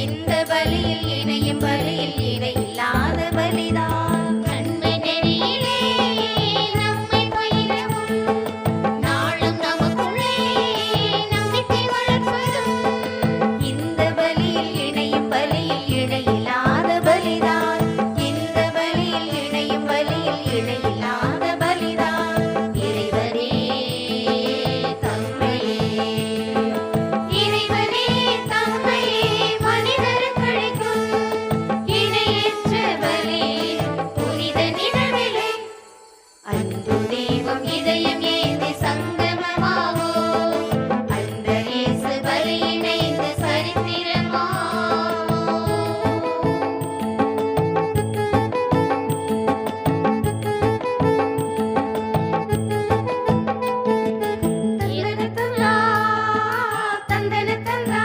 இந்த பலியில் இணையும் பலியில் இணையில்லாத பலிதான். நன்மை நெறியிலே நம்மை பயிரவும் நாளும் நமக்குள்ளே நம்பிக்கை வளர்ப்பதும் இந்த பலியில் இணையும் பலியில் இணையில்லாத பலிதான். இந்த பலியில் இணையும் பலியில் இணையில்லாத பலிதான். இறைவனே தம்மையே இறைவனே தம்மையே மனிதருக்களிக்கும் இணையற்ற பலி புனித நிழலிலே அன்பு தெய்வம் இதயம் ஏந்தி சங்கமமாவோ அந்த இயேசு பலி இணைந்து சரித்திரமாவோ. தந்தன தந்தா தந்தன தந்தா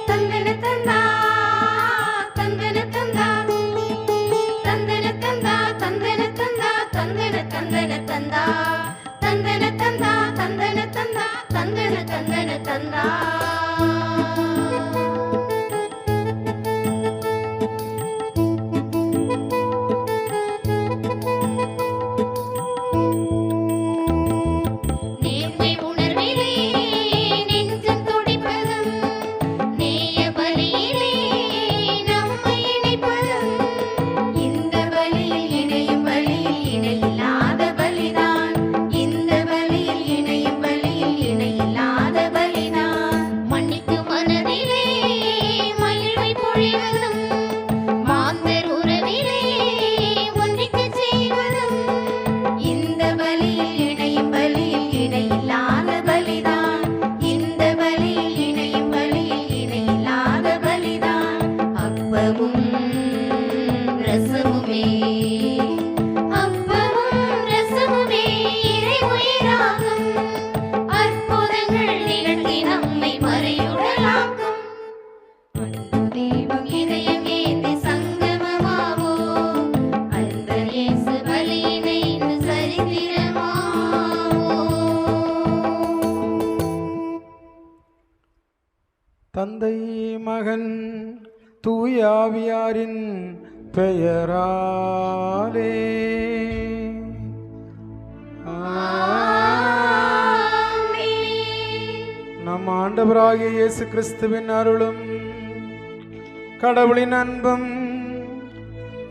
தந்தன தந்தா தந்தன தந்தா தந்தன தந்தா தந்தன தந்தன தந்தா தந்தன தந்தா தந்தன தந்தா தந்தன தந்தன தந்தா. நேர்மை உணர்விலே நெஞ்சம் துடிப்பதும் நேய பலியிலே நம்மை இணைப்பதும் இந்த பலியில் இணையும் பலியில் இணையில்லாத பலிதான். இந்த பலியில் இணையும் பலியில் இணையில்லாத பலிதான். மன்னிக்கும் மனதிலே மகிழ்வை பொழிவதும் மாந்தர் உறவிலே ஒன்றிக்கச் செய்வதும் இந்த பலியில் இணையும் பலியில் இணையில்லாத பலிதான். இந்த பலியில் இணையும் பலியில் இணையில்லாத பலிதான். அப்பமும் ரசமுமே அப்பமும் ரசமுமே இறை உயிராகும். அற்புதங்கள் நிகழ்த்தி நம்மை மறையுடலாக்கும். அன்பு தெய்வம் இதயம் ஏந்தி சங்கமமாவோ அந்த இயேசு பலி இணைந்து சரித்திரமாவோ. தந்தை மகன் தூயாவியாரின் பெயராலே நம் ஆண்டவராகிய இயேசு கிறிஸ்துவின் அருளும் கடவுளின் அன்பும்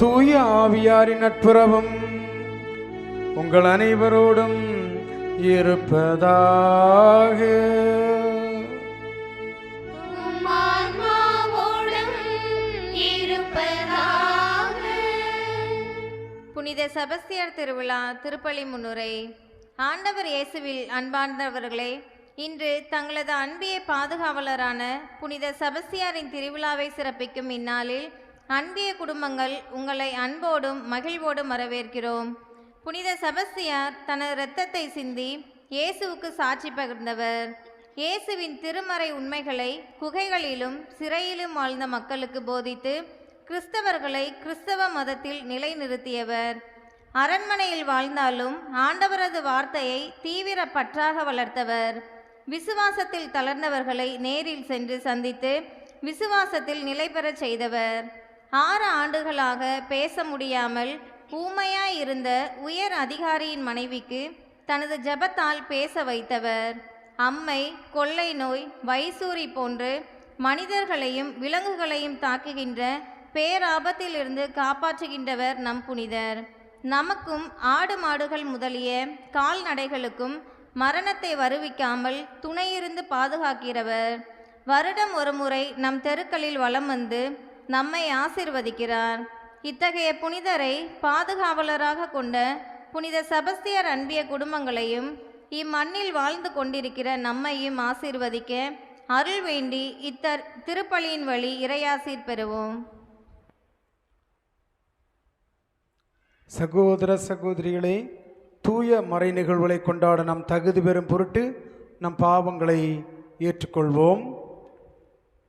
தூய ஆவியாரின் நட்புறவும் உங்கள் அனைவரோடும் இருப்பதாக. உம் ஆன்மாவோடும் இருப்பதாக. புனித செபஸ்தியார் திருவிழா திருப்பலி முன்னுரை. ஆண்டவர் இயேசுவில் அன்பார்ந்தவர்களே, இன்று தங்களது அன்பிய பாதுகாவலரான புனித செபஸ்தியாரின் திருவிழாவை சிறப்பிக்கும் இந்நாளில் அன்பிய குடும்பங்கள் உங்களை அன்போடும் மகிழ்வோடும் வரவேற்கிறோம். புனித செபஸ்தியார் தனது இரத்தத்தை சிந்தி இயேசுவுக்கு சாட்சி பகிர்ந்தவர். இயேசுவின் திருமறை உண்மைகளை குகைகளிலும் சிறையிலும் வாழ்ந்த மக்களுக்கு போதித்து கிறிஸ்தவர்களை கிறிஸ்தவ மதத்தில் நிலைநிறுத்தியவர். அரண்மனையில் வாழ்ந்தாலும் ஆண்டவரது வார்த்தையை தீவிர பற்றாக வளர்த்தவர். விசுவாசத்தில் தளர்ந்தவர்களை நேரில் சென்று சந்தித்து விசுவாசத்தில் நிலை பெறச் செய்தவர். 6 ஆண்டுகளாக பேச முடியாமல் ஊமையாய் இருந்த உயர் அதிகாரியின் மனைவிக்கு தனது ஜெபத்தால் பேச வைத்தவர். அம்மை, கொள்ளை நோய், வைசூரி போன்று மனிதர்களையும் விலங்குகளையும் தாக்குகின்ற பேராபத்திலிருந்து காப்பாற்றுகின்றவர் நம் புனிதர். நமக்கும் ஆடு மாடுகள் முதலிய கால்நடைகளுக்கும் மரணத்தை வருவிக்காமல் துணையிருந்து பாதுகாக்கிறவர். வருடம் ஒரு முறை நம் தெருக்களில் வலம் வந்து நம்மை ஆசீர்வதிக்கிறார். இத்தகைய புனிதரை பாதுகாவலராக கொண்ட புனித செபஸ்தியார் அன்பிய குடும்பங்களையும் இம்மண்ணில் வாழ்ந்து கொண்டிருக்கிற நம்மையும் ஆசீர்வதிக்க அருள் வேண்டி திருப்பலியின் வழி இறையாசீர் பெறுவோம். சகோதர சகோதரிகளே, தூய மறை நிகழ்வுகளை கொண்டாட நாம் தகுதி பெறும் பொருட்டு நம் பாவங்களை ஏற்றுக்கொள்வோம்.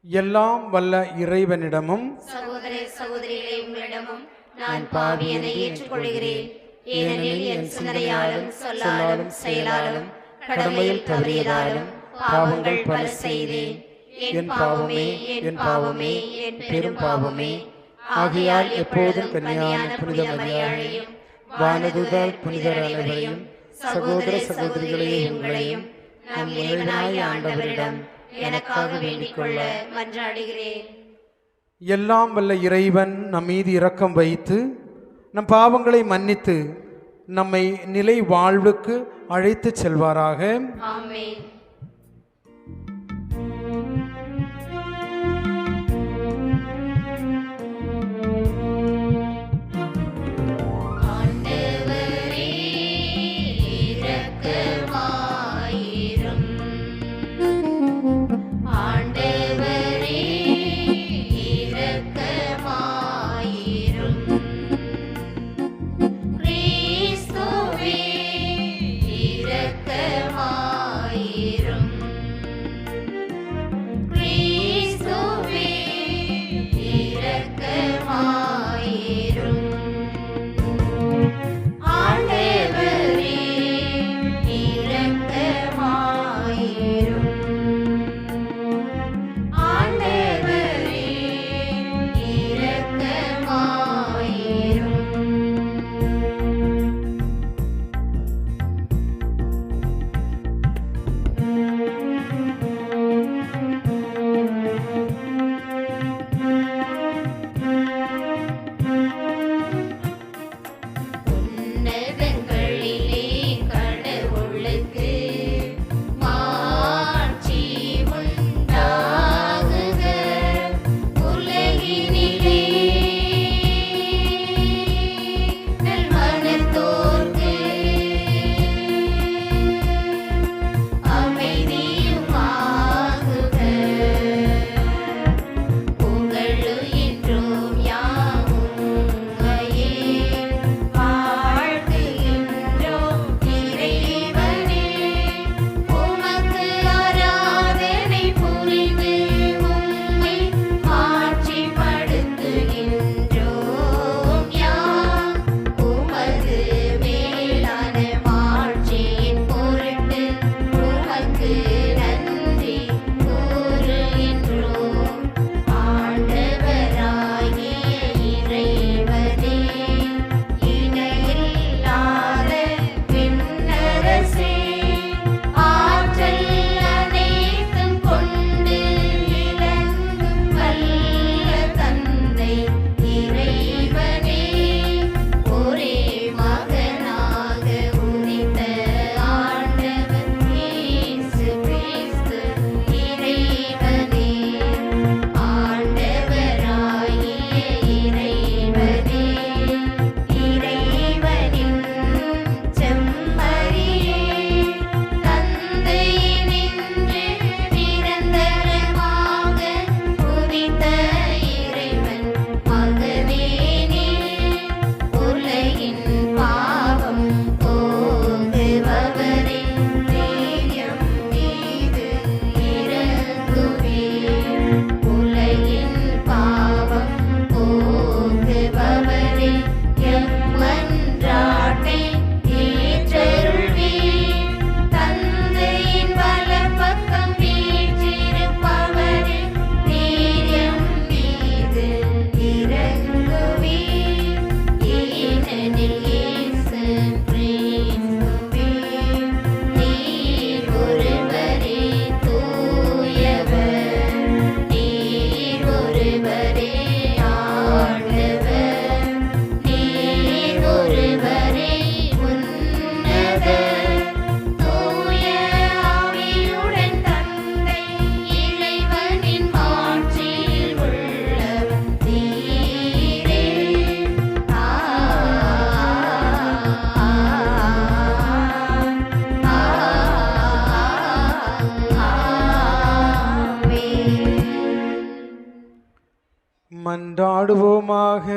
எல்லாம் வல்ல இறைவனிடமும் சகோதர சகோதரிகளே உங்களிடமும் நான் பாவியனை ஏற்றுக்கொள்கிறேன். ஏனெனில் என் சிந்தனையாலும் சொல்லாலும் செயலாலும் கடமையில் தவறியதாலும் பாவங்கள் பல செய்தேன். என் பாவமே, என் பாவமே, என் பெரும் பாவமே. ஆகையால் எப்போதும் கன்னியான புனித மரியாதையும் வானதுதால் புனிதர் அனைவரையும் சகோதர சகோதரிகளையும் உங்களையும் நம் இறைவனாய் ஆண்டவரிடம் எனக்காக வேண்டிக் கொள்ள மன்றாடுகிறேன். எல்லாம் வல்ல இறைவன் நம் மீது இரக்கம் வைத்து நம் பாவங்களை மன்னித்து நம்மை நிலை வாழ்வுக்கு அழைத்து செல்வாராக. ஆமென். ஆண்டவரே இரக்கமாயிரும். ஆண்டவரே இரக்கமாயிரும். கிறிஸ்துவே இரக்கமாயிரும். கிறிஸ்துவே இரக்கமாயிரும். ஆண்டவரே இரக்கமாயிரும். ஆண்டவரே இரக்கமாயிரும். உன்னதங்களிலே கடவுளுக்கு மாட்சி உண்டாகுக. உலகினிலே நல்மனத்தோர்க்கு அமைதியுமாகுக. புகழுகின்றோம் யாவும்மையே வாழ்த்துகின்றோம் இறைவனே. உமக்கு ஆராதனை புரிந்து உம்மை மாட்சிப்படுத்துகின்றோம் யாம். உமது மேலான மாட்சியின் பொருட்டு உமக்கு நன்றி கூறுகின்றோம். ஆண்டவராகிய இறைவனே, இணையில்லாத விண்ணரசே, ஆற்றல் அனைத்தும் கொண்டு விளங்கும் வல்ல தந்தை இறைவனே, ஒரே மகனாக உதித்த ஆண்டவர் இயேசு கிறிஸ்து இறைவனே. ஆண்டவராகிய இறைவனே, இறைவனின் செம்மறியே, தந்தையினின்று நிரந்தரமாக உதித்த இறைவன் மகனே நீ. உலகின் பாவம் போக்குபவரே, நீர் மீது இரங்குவீர். உலகின் பாவம் போக்குபவரே, எம்மன்றாட்டை ஏற்றருள்வீர். தந்தையின் வலப்பக்கம் வீற்றிருப்பவரே, நீர் மீது இரங்குவீர். ஏனெனில் இயேசு கிறிஸ்துவே, நீர் ஒருவரே தூயவர். நீர் ஒருவரே ஆண்டவர். நீர் ஒருவரே உன்னதர். தூய ஆவியுடன் தந்தை இறைவனின் மாட்சியில் உள்ளவர் நீரே. மன்றாடுவோமாக.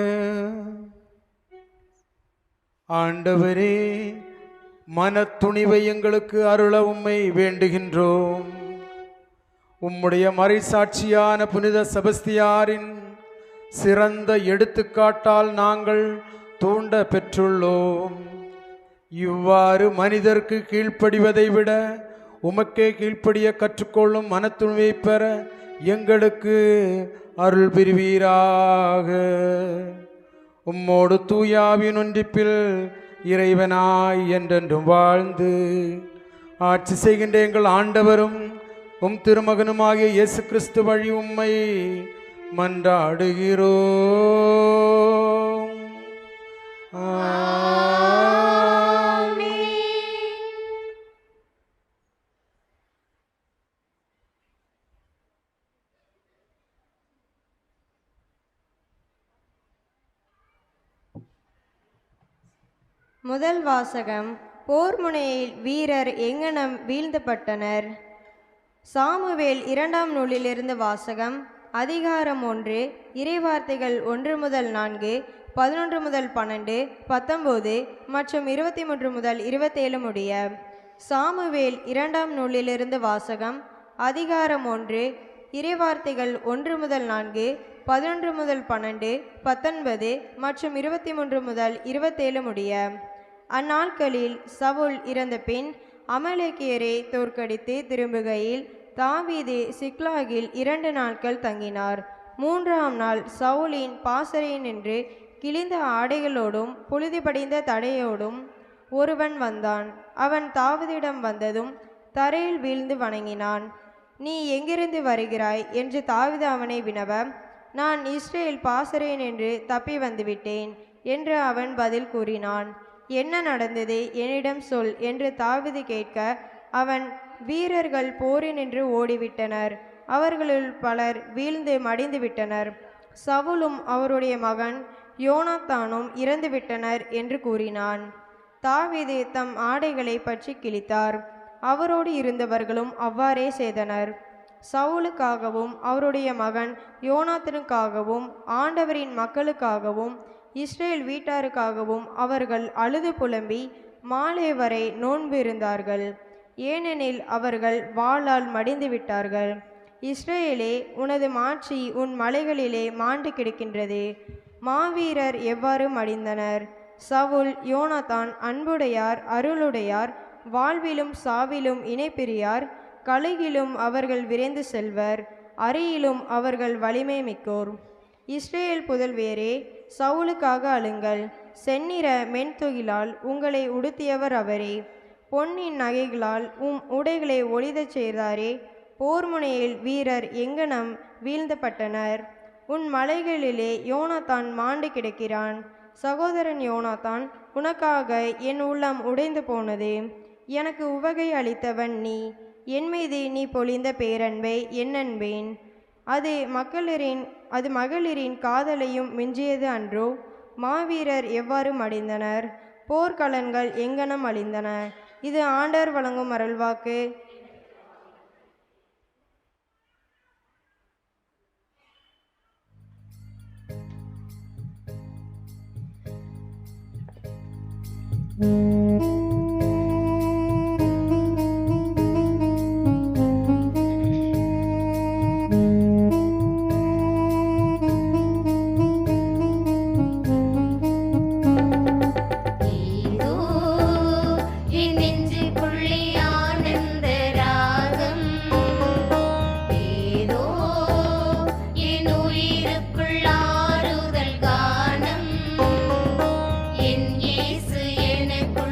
ஆண்டவரே, மனத்துணிவை எங்களுக்கு அருள உம்மை வேண்டுகின்றோம். உம்முடைய மறைசாட்சியான புனித செபஸ்தியாரின் சிறந்த எடுத்துக்காட்டால் நாங்கள் தூண்ட பெற்றுள்ளோம். இவ்வாறு மனிதர்க்கு கீழ்ப்படிவதை விட உமக்கே கீழ்ப்படிய கற்றுக்கொள்ளும் மனத்துணிவை பெற எங்களுக்கு அருள் புரிவீராக. உம்மோடு தூயாவின் ஒன்றிப்பில் இறைவனாய் என்றென்றும் வாழ்ந்து ஆட்சி செய்கின்ற எங்கள் ஆண்டவரும் உம் திருமகனுமாகிய இயேசு கிறிஸ்து வழி உம்மை மன்றாடுகிறோம். முதல் வாசகம். போர் முனையில் வீரர் எங்கனம் வீழ்ந்தப்பட்டனர். சாமுவேல் 2ஆம் நூலிலிருந்து வாசகம். அதிகாரம் 1, இறைவார்த்தைகள் 1 முதல் 4, 11 முதல் 12, 19 மற்றும் 23 முதல் 27 முடிய. சாமுவேல் 2ஆம் நூலிலிருந்து வாசகம். அதிகாரம் 1, இறைவார்த்தைகள் 1 முதல் 4, 11 முதல் 12, 19 மற்றும் 23 முதல் 27 முடிய. அந்நாட்களில் சவுல் இறந்த பின் அமலேக்கியரை தோற்கடித்து திரும்புகையில் தாவீது சிக்லாகில் 2 நாட்கள் தங்கினார். 3ஆம் நாள் சவுலின் பாசறை நின்று கிழிந்த ஆடைகளோடும் புழுதி படிந்த தடையோடும் ஒருவன் வந்தான். அவன் தாவீதிடம் வந்ததும் தரையில் வீழ்ந்து வணங்கினான். நீ எங்கிருந்து வருகிறாய் என்று தாவீது அவனை வினவ, நான் இஸ்ரேல் பாசறை நின்று தப்பி வந்துவிட்டேன் என்று அவன் பதில் கூறினான். என்ன நடந்தது, என்னிடம் சொல் என்று தாவீது கேட்க, அவன், வீரர்கள் போரினின்று ஓடிவிட்டனர், அவர்களுள் பலர் வீழ்ந்து மடிந்து விட்டனர், சவுலும் அவருடைய மகன் யோனாத்தானும் இறந்துவிட்டனர் என்று கூறினான். தாவீது தம் ஆடைகளை பற்றி கிழித்தார். அவரோடு இருந்தவர்களும் அவ்வாறே செய்தனர். சவுலுக்காகவும் அவருடைய மகன் யோனாத்தனுக்காகவும் ஆண்டவரின் மக்களுக்காகவும் இஸ்ரேல் வீட்டாருக்காகவும் அவர்கள் அழுது புலம்பி மாலை வரை நோன்பு இருந்தார்கள். ஏனெனில் அவர்கள் வாளால் மடிந்து விட்டார்கள். இஸ்ரேலே, உனது மாட்சி உன் மலைகளிலே மாண்டு கிடக்கின்றது. மாவீரர் எவ்வாறு மடிந்தனர். சவுல் யோனாத்தான் அன்புடையார், அருளுடையார், வாழ்விலும் சாவிலும் இணைப்பிரியார், கழுகிலும் அவர்கள் விரைந்து செல்வர், அரியிலும் அவர்கள் வலிமை மிக்கோர். இஸ்ரேல் புதல்வேரே, சவுலுக்காக அழுங்கள். செந்நிற மென்துகிலால் உங்களை உடுத்தியவர் அவரே. பொன்னின் நகைகளால் உடைகளை ஒளிதச் செய்தாரே. போர்முனையில் வீரர் எங்கனம் வீழ்ந்தப்பட்டனர். உன் மலைகளிலே யோனாத்தான் மாண்டு கிடக்கிறான். சகோதரன் யோனாத்தான், உனக்காக என் உள்ளம் உடைந்து போனது. எனக்கு உவகை அளித்தவன் நீ. என் மீது நீ பொழிந்த பேரன்பை என்னன்பேன். அது மகளிரின் காதலையும் மிஞ்சியது அன்றோ. மாவீரர் எவ்வாறு மடிந்தனர், போர்க்கலன்கள் எங்கனம் அழிந்தன. இது ஆண்டவர் வழங்கும் அருள்வாக்கு. என் இயேசு எனக்கு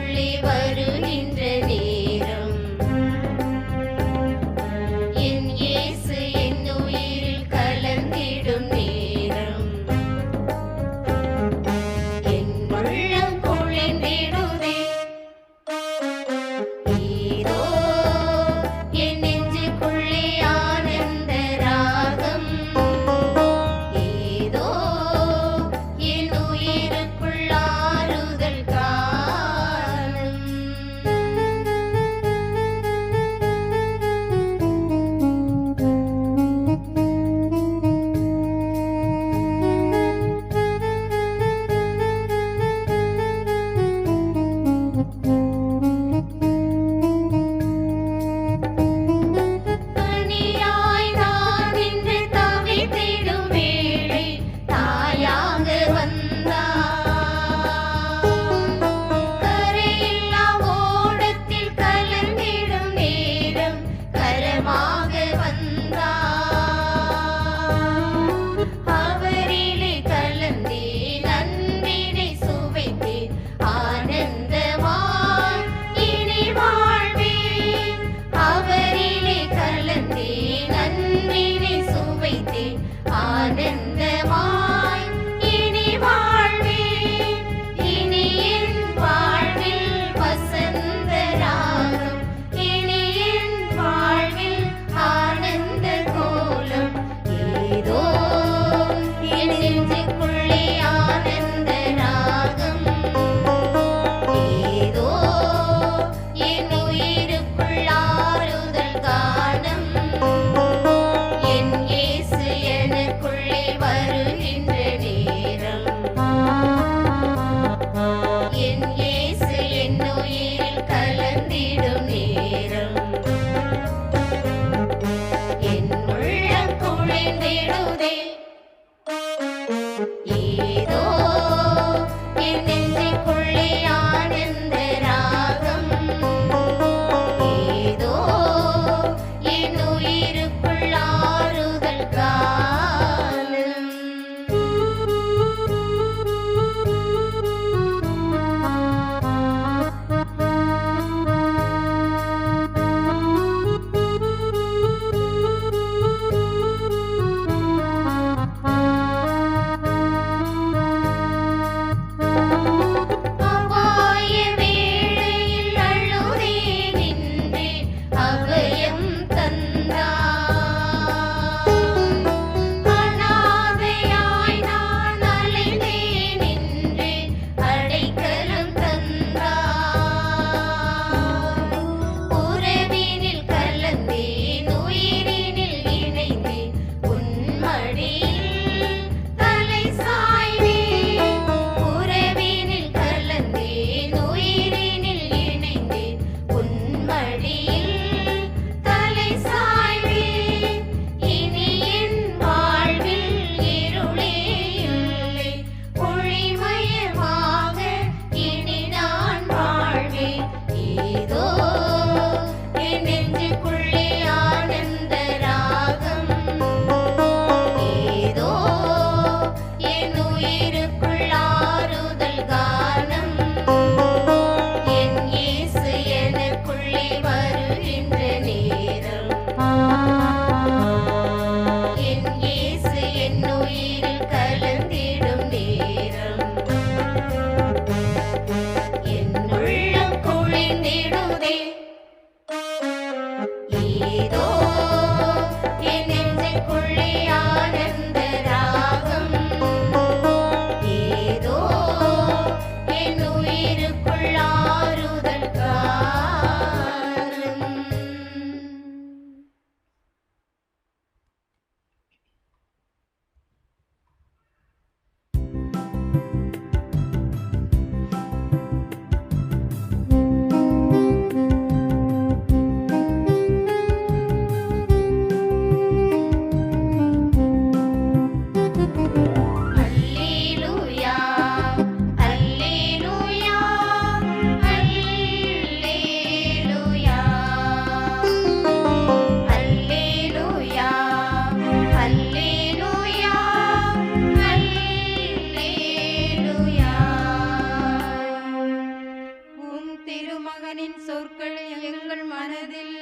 நெஞ்சுக்குள்ளே ஆனந்த ராகம் ஏதோ என் உயிருக்குள் ஆறுதல் கானம் என் இயேசு எனக்குள்ளே வருகின்ற நேரம் என் இயேசு என் உயிரில் கலந்திடும் நேரம் என் உள்ளம் குளிர்ந்திடுதே ஏதோ என் நெஞ்சுக்குள்ளே ஆனந்த ராகம் ஏதோ என் உயிருக்குள் ஆறுதல் காலம் அல்லேலூயா அல்லேலூயா அல்லேலூயா அல்லேலூயா அல்லேலூயா அல்லேலூயா உம் திருமகனின் சொற்கள் எங்கள் மனதில்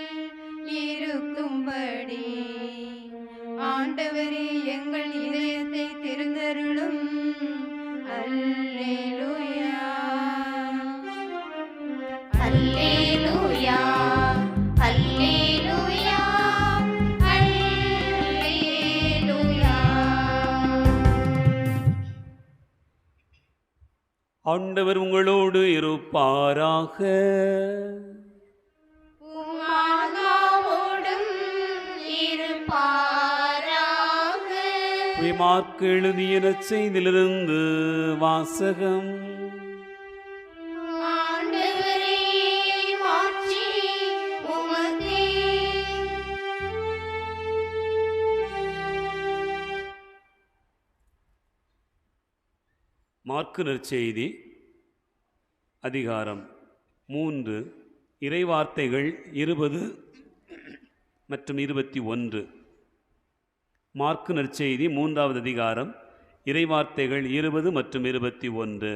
இருக்கும்படி ஆண்டவரே எங்கள் இதயத்தை திறந்தருளும். அல்லேலூயா அல்லேலூயா அல்லேலூயா அல்லேலூயா ஆண்டவர் உங்களோடு இருப்பாராக. உம்மாவோடும் இருப்பாராக. மார்க்கு எழுதிய நற்செய்தியிலிருந்து வாசகம். ஆண்டவரே மாட்சி உமக்கே. மார்க்கு நற்செய்தி அதிகாரம் 3 இறைவார்த்தைகள் 20 மற்றும் 21. மார்க்கு நற்செய்தி 3வது அதிகாரம் இறைவார்த்தைகள் 20 மற்றும் 21.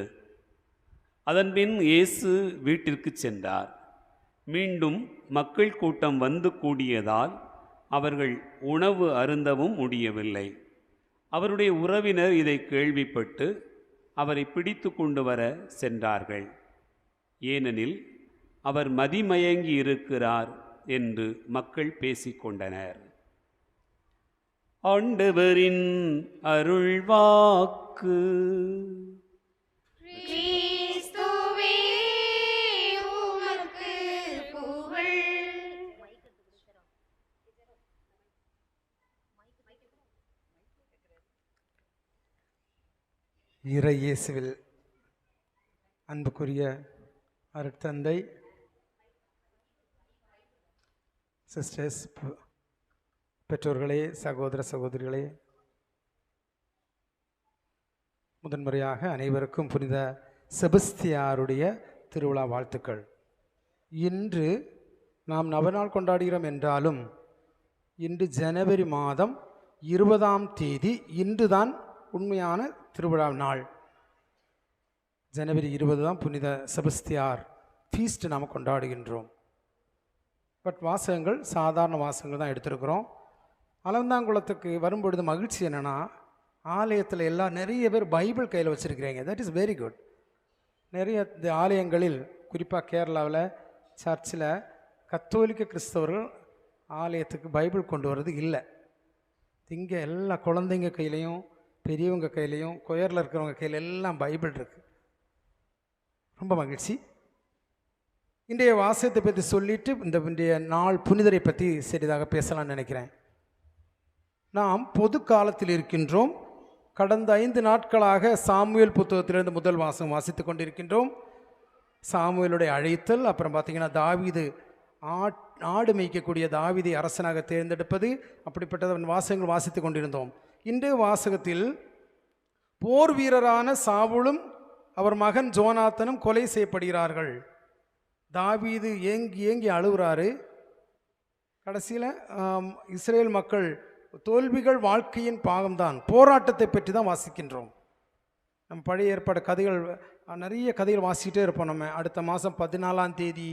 அதன்பின் இயேசு வீட்டிற்கு சென்றார். மீண்டும் மக்கள் கூட்டம் வந்து கூடியதால் அவர்கள் உணவு அருந்தவும் முடியவில்லை. அவருடைய உறவினர் இதை கேள்விப்பட்டு அவரை பிடித்து கொண்டு வர சென்றார்கள். ஏனெனில் அவர் மதிமயங்கி இருக்கிறார் என்று மக்கள் பேசிக்கொண்டனர். ஆண்டவரின் அருள்வாக்கு. கிறிஸ்துவே உமக்கு புகழ். இறை இயேசுவில் அன்புக்குரிய அருட்தந்தை, சிஸ்டர்ஸ், பெற்றோர்களே, சகோதர சகோதரிகளே, முதன்முறையாக அனைவருக்கும் புனித செபஸ்தியாருடைய திருவிழா வாழ்த்துக்கள். இன்று நாம் நவநாள் கொண்டாடுகிறோம் என்றாலும் இன்று ஜனவரி மாதம் 20ஆம் தேதி இன்றுதான் உண்மையான திருவிழா நாள். ஜனவரி 20 தான் புனித செபஸ்தியார் ஃபீஸ்ட் நாம் கொண்டாடுகின்றோம். பட் வாசகங்கள் சாதாரண வாசகங்கள் தான் எடுத்திருக்கிறோம். அலந்தாங்குளத்துக்கு வரும்பொழுது மகிழ்ச்சி என்னென்னா, ஆலயத்தில் எல்லாம் நிறைய பேர் பைபிள் கையில் வச்சுருக்கிறீங்க. That is very good. நிறைய ஆலயங்களில், குறிப்பாக கேரளாவில் சர்ச்சில் கத்தோலிக்க கிறிஸ்தவர்கள் ஆலயத்துக்கு பைபிள் கொண்டு வர்றது இல்லை. இங்கே எல்லா குழந்தைங்க கையிலையும் பெரியவங்க கையிலையும் கொயரில் இருக்கிறவங்க கையில் எல்லாம் பைபிள் இருக்குது. ரொம்ப மகிழ்ச்சி. இன்றைய வாசகத்தை பற்றி சொல்லிவிட்டு இன்றைய நாள் புனிதரை பற்றி சிறிதாக பேசலாம்னு நினைக்கிறேன். நாம் பொது காலத்தில் இருக்கின்றோம். கடந்த 5 நாட்களாக சாமுவேல் புத்தகத்திலிருந்து முதல் வாசகம் வாசித்து கொண்டிருக்கின்றோம். சாமுவேலுடைய அழைத்தல், அப்புறம் பார்த்திங்கன்னா தாவீது ஆடு மேய்க்கக்கூடிய தாவீதை அரசனாக தேர்ந்தெடுப்பது, அப்படிப்பட்ட வாசகங்கள் வாசித்து கொண்டிருந்தோம். இன்றைய வாசகத்தில் போர் வீரரான சாவுலும் அவர் மகன் ஜோனாத்தனும் கொலை செய்யப்படுகிறார்கள். தாவீது ஏங்கி ஏங்கி அழுகிறாரு. கடைசியில் இஸ்ரேல் மக்கள் தோல்விகள் வாழ்க்கையின் பாகம்தான், போராட்டத்தை பற்றி தான் வாசிக்கின்றோம். நம்ம பழைய ஏற்பாடு கதைகள் நிறைய கதைகள் வாசிக்கிட்டே இருப்போம். நம்ம அடுத்த மாதம் 14ஆம் தேதி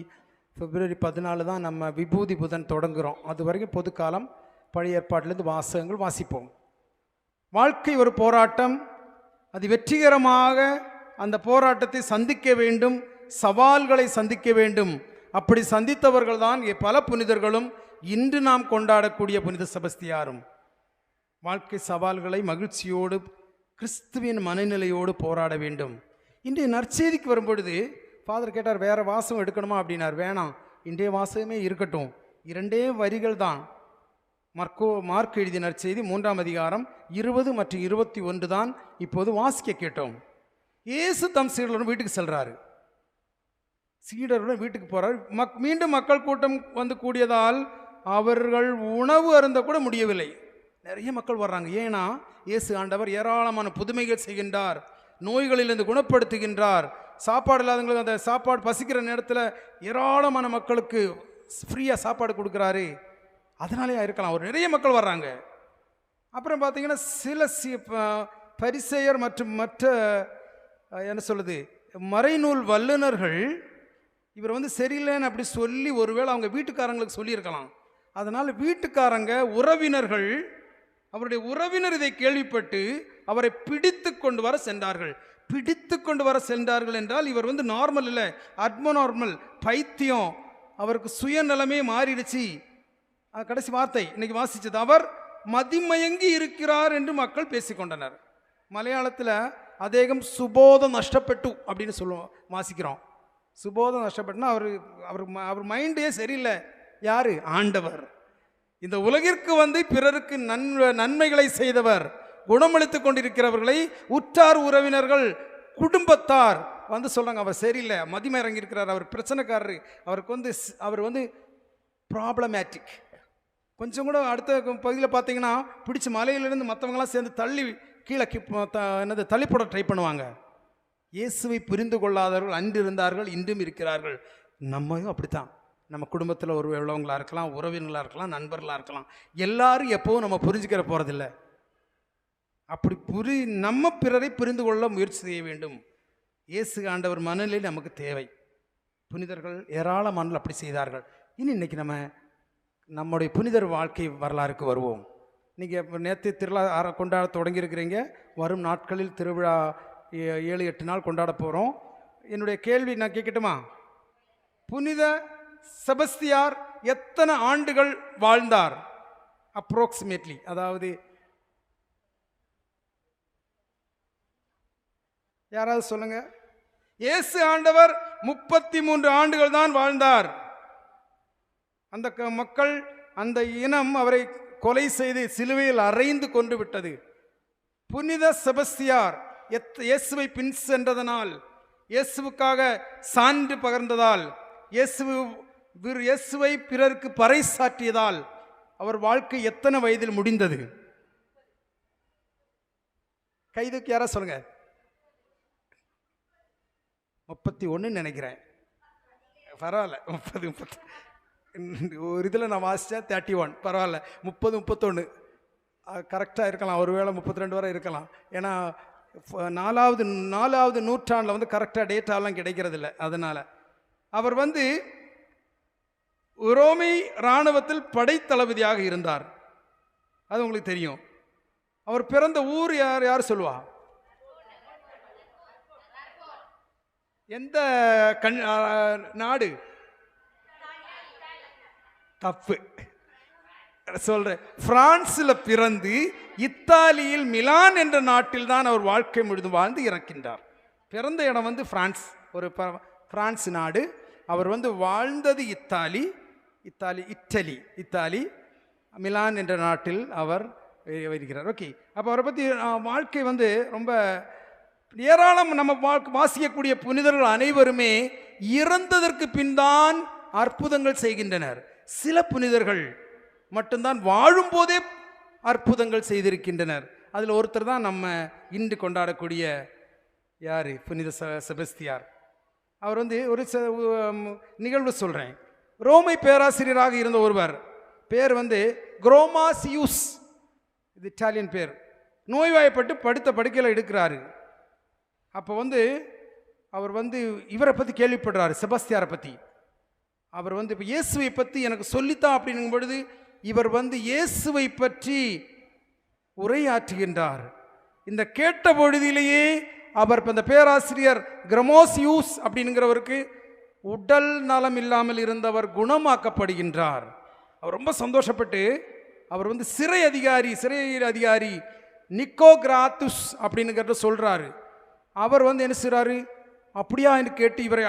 பிப்ரவரி 14 தான் நம்ம விபூதி புதன் தொடங்குகிறோம். அது வரைக்கும் பொதுக்காலம் பழைய ஏற்பாட்டிலேருந்து வாசகங்கள் வாசிப்போம். வாழ்க்கை ஒரு போராட்டம். அது வெற்றிகரமாக அந்த போராட்டத்தை சந்திக்க வேண்டும், சவால்களை சந்திக்க வேண்டும். அப்படி சந்தித்தவர்கள் தான் பல புனிதர்களும் இன்று நாம் கொண்டாடக்கூடிய புனித செபஸ்தியாரும். வாழ்க்கை சவால்களை மகிழ்ச்சியோடு கிறிஸ்துவின் மனநிலையோடு போராட வேண்டும். இன்றைய நற்செய்திக்கு வரும்பொழுது ஃபாதர் கேட்டார், வேறு வாசகம் எடுக்கணுமா அப்படின்னார். வேணாம், இன்றைய வாசகமே இருக்கட்டும். 2 வரிகள் தான். மார்க் எழுதிய நற்செய்தி 3ஆம் அதிகாரம் 20 மற்றும் 21 தான் இப்போது வாசிக்க கேட்டோம். இயேசு தம் சீடர்களுடன் வீட்டுக்கு செல்றாரு. சீடர்களுடன் வீட்டுக்கு போறார். மீண்டும் மக்கள் கூட்டம் வந்து கூடியதால் அவர்கள் உணவு அருந்த கூட முடியவில்லை. நிறைய மக்கள் வர்றாங்க. ஏன்னா இயேசு ஆண்டவர் ஏராளமான புதுமைகள் செய்கின்றார், நோய்களிலிருந்து குணப்படுத்துகின்றார். சாப்பாடு இல்லாதவங்களுக்கு அந்த சாப்பாடு பசிக்கிற நேரத்தில் ஏராளமான மக்களுக்கு ஃப்ரீயாக சாப்பாடு கொடுக்குறாரு. அதனாலே இருக்கலாம் ஒரு நிறைய மக்கள் வர்றாங்க. அப்புறம் பார்த்தீங்கன்னா சில பரிசேயர் மற்றும் மற்ற என்ன சொல்லுது மறைநூல் வல்லுநர்கள் இவர் வந்து சரியில்லைன்னு அப்படி சொல்லி ஒருவேளை அவங்க வீட்டுக்காரங்களுக்கு சொல்லியிருக்கலாம். அதனால் வீட்டுக்காரங்க உறவினர்கள் அவருடைய உறவினர் இதை கேள்விப்பட்டு அவரை பிடித்து கொண்டு வர சென்றார்கள். பிடித்து கொண்டு வர சென்றார்கள் என்றால் இவர் வந்து நார்மல் இல்லை, அப்நார்மல், பைத்தியம், அவருக்கு சுயநலமே மாறிடுச்சு. கடைசி வார்த்தை இன்னைக்கு வாசிச்சது, அவர் மதிமயங்கி இருக்கிறார் என்று மக்கள் பேசிக்கொண்டனர். மலையாளத்தில் அதேகம் சுபோதம் நஷ்டப்பட்டு அப்படின்னு சொல்லுவோம், வாசிக்கிறோம். சுபோதம் நஷ்டப்பட்டுனா அவர் மைண்டே சரியில்லை. யாரு? ஆண்டவர். இந்த உலகிற்கு வந்து பிறருக்கு நன்மைகளை செய்தவர், குணமளித்து கொண்டிருக்கிறவர்களை உற்றார் உறவினர்கள் குடும்பத்தார் வந்து சொல்றாங்க அவர் சரியில்லை, மதிமை இறங்கி இருக்கிறார், அவர் பிரச்சனைக்காரரு, அவர் வந்து ப்ராப்ளமேட்டிக். கொஞ்சம் கூட அடுத்த பகுதியில் பார்த்தீங்கன்னா பிடிச்சி மலையிலிருந்து மற்றவங்களாம் சேர்ந்து தள்ளி கீழே தள்ளி போட ட்ரை பண்ணுவாங்க. இயேசுவை புரிந்து கொள்ளாதவர்கள் அன்று இருந்தார்கள், இன்றும் இருக்கிறார்கள். நம்மையும் அப்படித்தான். நம்ம குடும்பத்தில் ஒரு உள்ளவங்களாக இருக்கலாம், உறவினர்களாக இருக்கலாம், நண்பர்களாக இருக்கலாம். எல்லாரும் எப்போவும் நம்ம புரிஞ்சுக்கிற போகிறதில்ல. அப்படி நம்ம பிறரை புரிந்து கொள்ள முயற்சி செய்ய வேண்டும். இயேசு ஆண்டவர் மனநிலை நமக்கு தேவை. புனிதர்கள் ஏராளமானவர்கள் அப்படி செய்தார்கள். இன்னைக்கு நம்முடைய புனிதர் வாழ்க்கை வரலாறுக்கு வருவோம். நீங்கள் நேற்று திருவிழா கொண்டாட தொடங்கியிருக்கிறீங்க. வரும் நாட்களில் திருவிழா 7-8 நாள் கொண்டாட போகிறோம். என்னுடைய கேள்வி நான் கேட்கட்டுமா? புனித செபஸ்தியார் எத்தனை ஆண்டுகள் வாழ்ந்தார்? அப்ராக்சிமேட்லி, அதாவது யாராவது சொல்லுங்க. இயேசு ஆண்டவர் 33 ஆண்டுகள் தான் வாழ்ந்தார். அந்த மக்கள், அந்த இனம் அவரை கொலை செய்து சிலுவையில் அறைந்து கொண்டு விட்டது. புனித செபஸ்தியார் இயேசுவை பின் சென்றதனால், இயேசுவுக்காக சான்று பகர்ந்ததால், இயேசுவை பிறருக்கு பறைசாற்றியதால் அவர் வாழ்க்கை எத்தனை வயதில் முடிந்தது? கைதுக்கு யாரா சொல்லுங்க. 31 நினைக்கிறேன். பரவாயில்ல, 30 ஒரு இதில் நான் வாசித்தேன் 31. பரவாயில்ல, 30-31 கரெக்டாக இருக்கலாம். ஒருவேளை 32 வரை இருக்கலாம். ஏன்னா 4வது நூற்றாண்டில் வந்து கரெக்டாக டேட்டாலாம் கிடைக்கிறதில்ல. அதனால் அவர் வந்து ரோமை இராணுவத்தில் படைத்தளபதியாக இருந்தார். அது உங்களுக்கு தெரியும். அவர் பிறந்த ஊர் யார் சொல்லுவா? எந்த நாடு? தப்பு சொல்றேன். பிரான்சில் பிறந்து இத்தாலியில் மிலான் என்ற நாட்டில் தான் அவர் வாழ்க்கை முழுதும் வாழ்ந்து இறக்கின்றார். பிறந்த இடம் வந்து ஒரு பிரான்ஸ் நாடு. அவர் வந்து வாழ்ந்தது இத்தாலி மிலான் என்ற நாட்டில் அவர் வருகிறார். ஓகே, அப்போ அவரை பற்றி வாழ்க்கை வந்து ரொம்ப ஏராளம். நம்ம வாசிக்கக்கூடிய புனிதர்கள் அனைவருமே இறந்ததற்கு பின்தான் அற்புதங்கள் செய்கின்றனர். சில புனிதர்கள் மட்டும்தான் வாழும்போதே அற்புதங்கள் செய்திருக்கின்றனர். அதில் ஒருத்தர் தான் நம்ம இன்று கொண்டாடக்கூடிய யார்? புனித செபஸ்தியார். அவர் வந்து ஒரு நிகழ்வு சொல்கிறேன். ரோமை பேராசிரியராக இருந்த ஒருவர் பேர் வந்து குரோமாசியூஸ், இது இட்டாலியன் பேர். நோய்வாய்ப்பட்டு படுத்த படுக்கையில் எடுக்கிறாரு. அப்போ வந்து அவர் வந்து இவரை பற்றி கேள்விப்படுறாரு, செபஸ்தியாரை பற்றி. அவர் வந்து இப்போ இயேசுவை பற்றி எனக்கு சொல்லித்தான் அப்படின்னும் பொழுது இவர் வந்து இயேசுவை பற்றி உரையாற்றுகின்றார். இந்த கேட்ட பொழுதிலேயே அவர் இப்போ இந்த பேராசிரியர் கிரமோசியூஸ் அப்படிங்கிறவருக்கு உடல் நலம் இல்லாமல் இருந்தவர் குணமாக்கப்படுகின்றார். அவர் ரொம்ப சந்தோஷப்பட்டு அவர் வந்து சிறை அதிகாரி நிக்கோகிராத்துஸ் அப்படின்னுங்கிறத சொல்கிறாரு. அவர் வந்து என்ன செய்கிறாரு, அப்படியா என்று கேட்டு இவரை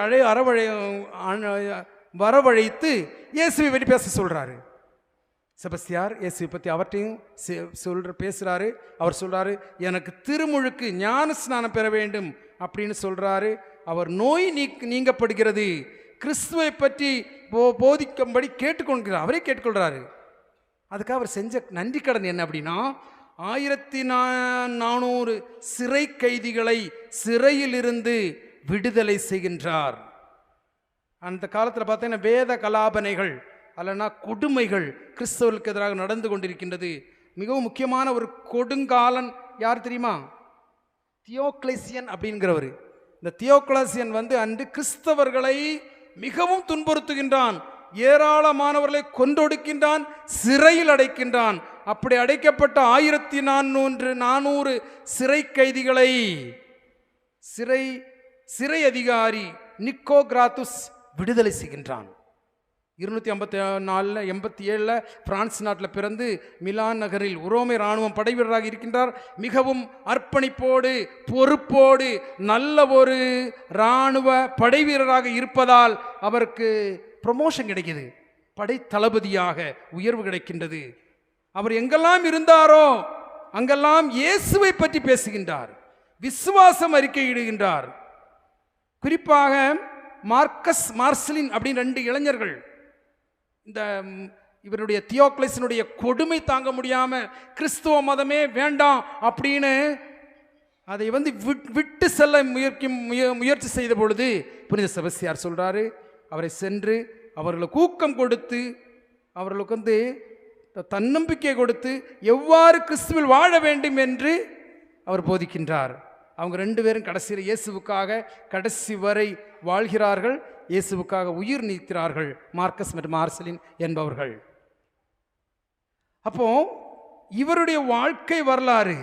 வரவழைத்து இயேசுவை பற்றி பேச சொல்கிறாரு. செபஸ்தியார் இயேசுவை பற்றி அவர்கிட்டையும் பேசுகிறாரு. அவர் சொல்கிறாரு, எனக்கு திருமுழுக்கு ஞான ஸ்நானம் பெற வேண்டும் அப்படின்னு சொல்கிறாரு. அவர் நோய் நீங்கப்படுகிறது, கிறிஸ்துவை பற்றி போதிக்கும்படி கேட்டுக்கொள்கிறார். அவரே கேட்டுக்கொள்கிறாரு. அதுக்காக அவர் செஞ்ச நன்றி கடன் என்ன அப்படின்னா, 1400 சிறை கைதிகளை சிறையிலிருந்து விடுதலை செய்கின்றார். அந்த காலத்தில் பார்த்தீங்கன்னா வேத கலாபனைகள் அல்லனா கொடுமைகள் கிறிஸ்தவர்களுக்கு எதிராக நடந்து கொண்டிருக்கின்றது. மிகவும் முக்கியமான ஒரு கொடுங்காலன் யார் தெரியுமா? தியோக்ளேசியன் அப்படிங்கிறவர். இந்த தியோக்ளேசியன் வந்து அன்று கிறிஸ்தவர்களை மிகவும் துன்புறுத்துகின்றான், ஏராளமானவர்களை கொன்றொடுக்கின்றான், சிறையில் அடைக்கின்றான். அப்படி அடைக்கப்பட்ட 1400 சிறை கைதிகளை சிறை அதிகாரி நிக்கோகிராத்துஸ் விடுதலை செய்கின்றான். 254-87 பிரான்ஸ் நாட்டில் பிறந்து மிலான் நகரில் உரோமை இராணுவம் படை வீரராக இருக்கின்றார். மிகவும் அர்ப்பணிப்போடு பொறுப்போடு நல்ல ஒரு இராணுவ படை வீரராக இருப்பதால் அவருக்கு ப்ரமோஷன் கிடைக்கிது, படை தளபதியாக உயர்வு கிடைக்கின்றது. அவர் எங்கெல்லாம் இருந்தாரோ அங்கெல்லாம் இயேசுவை பற்றி பேசுகின்றார், விசுவாசம் அறிக்கையிடுகின்றார். குறிப்பாக மார்க்கஸ் மார்சலின் அப்படின்னு 2 இளைஞர்கள் இந்த இவருடைய தியோக்ளேசியனுடைய கொடுமை தாங்க முடியாம கிறிஸ்துவ மதமே வேண்டாம் அப்படின்னு அதை வந்து விட்டு செல்ல முயற்சி செய்த பொழுது புனித செபஸ்தியார் சொல்றாரு, அவரை சென்று அவர்களுக்கு ஊக்கம் கொடுத்து அவர்களுக்கு வந்து தன்னம்பிக்கை கொடுத்து எவ்வாறு கிறிஸ்துவில் வாழ வேண்டும் என்று அவர் போதிக்கின்றார். அவங்க 2 பேரும் கடைசியில் இயேசுவுக்காக கடைசி வரை வாழ்கிறார்கள், இயேசுவுக்காக உயிர் நீக்கிறார்கள், மார்க்கஸ் மற்றும் மார்சலின் என்பவர்கள். அப்போ இவருடைய வாழ்க்கை வரலாறு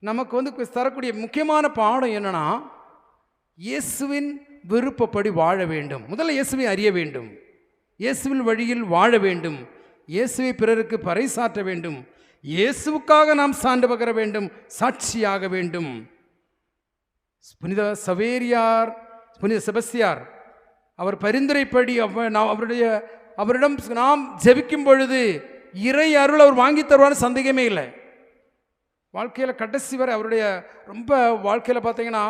நமக்கு வந்து தரக்கூடிய முக்கியமான பாடம் என்னன்னா, இயேசுவின் விருப்பப்படி வாழ வேண்டும். முதல்ல இயேசுவை அறிய வேண்டும், இயேசுவின் வழியில் வாழ வேண்டும், இயேசுவை பிறருக்கு பறைசாற்ற வேண்டும், இயேசுவுக்காக நாம் சான்று பகர வேண்டும், சாட்சியாக வேண்டும். புனித செபஸ்தியார் அவர் பரிந்துரைப்படி அவரிடம் நாம் ஜெபிக்கும் பொழுது இறை அருள் அவர் வாங்கி தருவான்னு சந்தேகமே இல்லை. வாழ்க்கையில் கடைசி வரை அவருடைய ரொம்ப வாழ்க்கையில் பார்த்தீங்கன்னா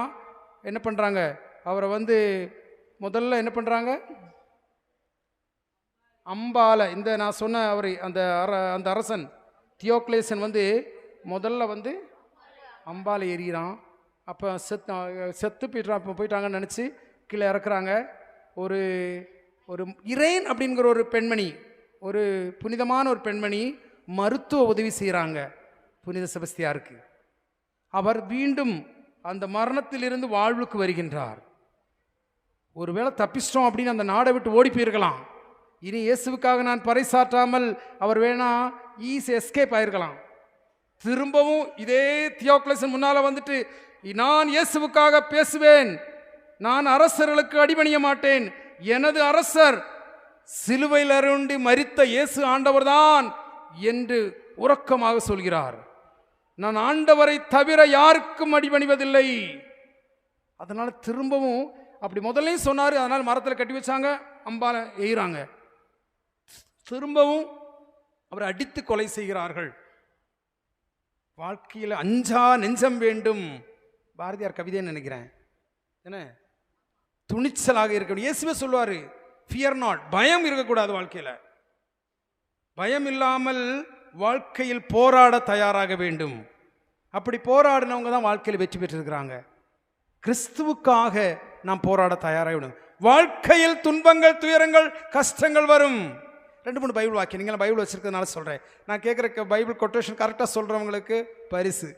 என்ன பண்ணுறாங்க, அவரை வந்து முதல்ல என்ன பண்ணுறாங்க, அம்பால இந்த நான் சொன்ன அவர் அந்த அரசன் தியோக்ளேசியன் வந்து முதல்ல வந்து அம்பால எறிகிறான். அப்போ செத்து போயிட்டாங்கன்னு நினச்சி கீழே இறக்குறாங்க. ஒரு இறைன் அப்படிங்கிற ஒரு பெண்மணி, ஒரு புனிதமான ஒரு பெண்மணி மருத்துவ உதவி செய்கிறாங்க புனித செபஸ்தியாருக்கு. அவர் மீண்டும் அந்த மரணத்திலிருந்து வாழ்வுக்கு வருகின்றார். ஒருவேளை தப்பிச்சிட்டோம் அப்படின்னு அந்த நாடை விட்டு ஓடி போயிருக்கலாம், இனி இயேசுவுக்காக நான் பறைசாற்றாமல் அவர் வேணா ஈஸி எஸ்கேப் ஆயிருக்கலாம். திரும்பவும் இதே தியோக்ளேசியன் முன்னால் வந்துட்டு, நான் இயேசுவுக்காக பேசுவேன், நான் அரசர்களுக்கு அடிபணிய மாட்டேன், எனது அரசர் சிலுவையில் அருண்டி மரித்த இயேசு ஆண்டவர்தான் என்று உறக்கமாக சொல்கிறார். நான் ஆண்டவரை தவிர யாருக்கும் அடிபணிவதில்லை. அதனால திரும்பவும் அப்படி முதல்ல சொன்னார், அதனால் மரத்தில் கட்டி வச்சாங்க, அம்பால எய்கிறாங்க. திரும்பவும் அவரை அடித்து கொலை செய்கிறார்கள். வாழ்க்கையில் அஞ்சா நெஞ்சம் வேண்டும், பாரதியார் கவிதைன்னு நினைக்கிறேன். என்ன துணிச்சலாக இருக்கணும். இயேசுவே சொல்லுவார், ஃபியர் நாட், பயம் இருக்கக்கூடாது வாழ்க்கையில். பயம் இல்லாமல் வாழ்க்கையில் போராட தயாராக வேண்டும். அப்படி போராடினவங்க தான் வாழ்க்கையில் வெற்றி பெற்றிருக்கிறாங்க. கிறிஸ்துவுக்காக நாம் போராட தயாராக வேண்டும். வாழ்க்கையில் துன்பங்கள், துயரங்கள், கஷ்டங்கள் வரும். 2-3 பைபிள் வாக்கியம், நீங்களாம் பைபிள் வச்சுருக்கிறதுனால சொல்கிறேன். நான் கேட்குற பைபிள் கொட்டேஷன் கரெக்டாக சொல்கிறவங்களுக்கு பரிசு.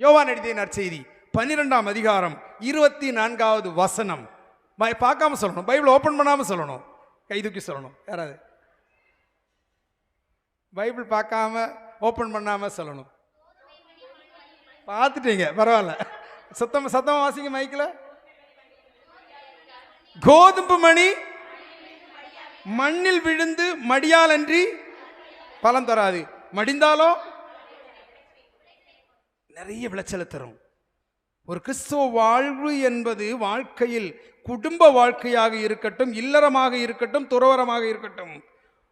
யோவான் எழுதிய நற்செய்தி 12ஆம் அதிகாரம் 24வது வசனம். பார்க்காம சொல்லணும், பைபிள் ஓப்பன் பண்ணாமல் சொல்லணும், கை தூக்கி சொல்லணும். யாராவது பைபிள் பார்க்காம ஓப்பன் பண்ணாமல் சொல்லணும். பார்த்துட்டீங்க, பரவாயில்ல. சத்தமாக வாசிங்க மைக்கில். கோதுமை மணி மண்ணில் விழுந்து மடியால் அன்றி பலன் தராது, மடிந்தாலோ நிறைய விளைச்சலை தரும். ஒரு கிறிஸ்துவ வாழ்வு என்பது வாழ்க்கையில் குடும்ப வாழ்க்கையாக இருக்கட்டும், இல்லறமாக இருக்கட்டும், துறவரமாக இருக்கட்டும்,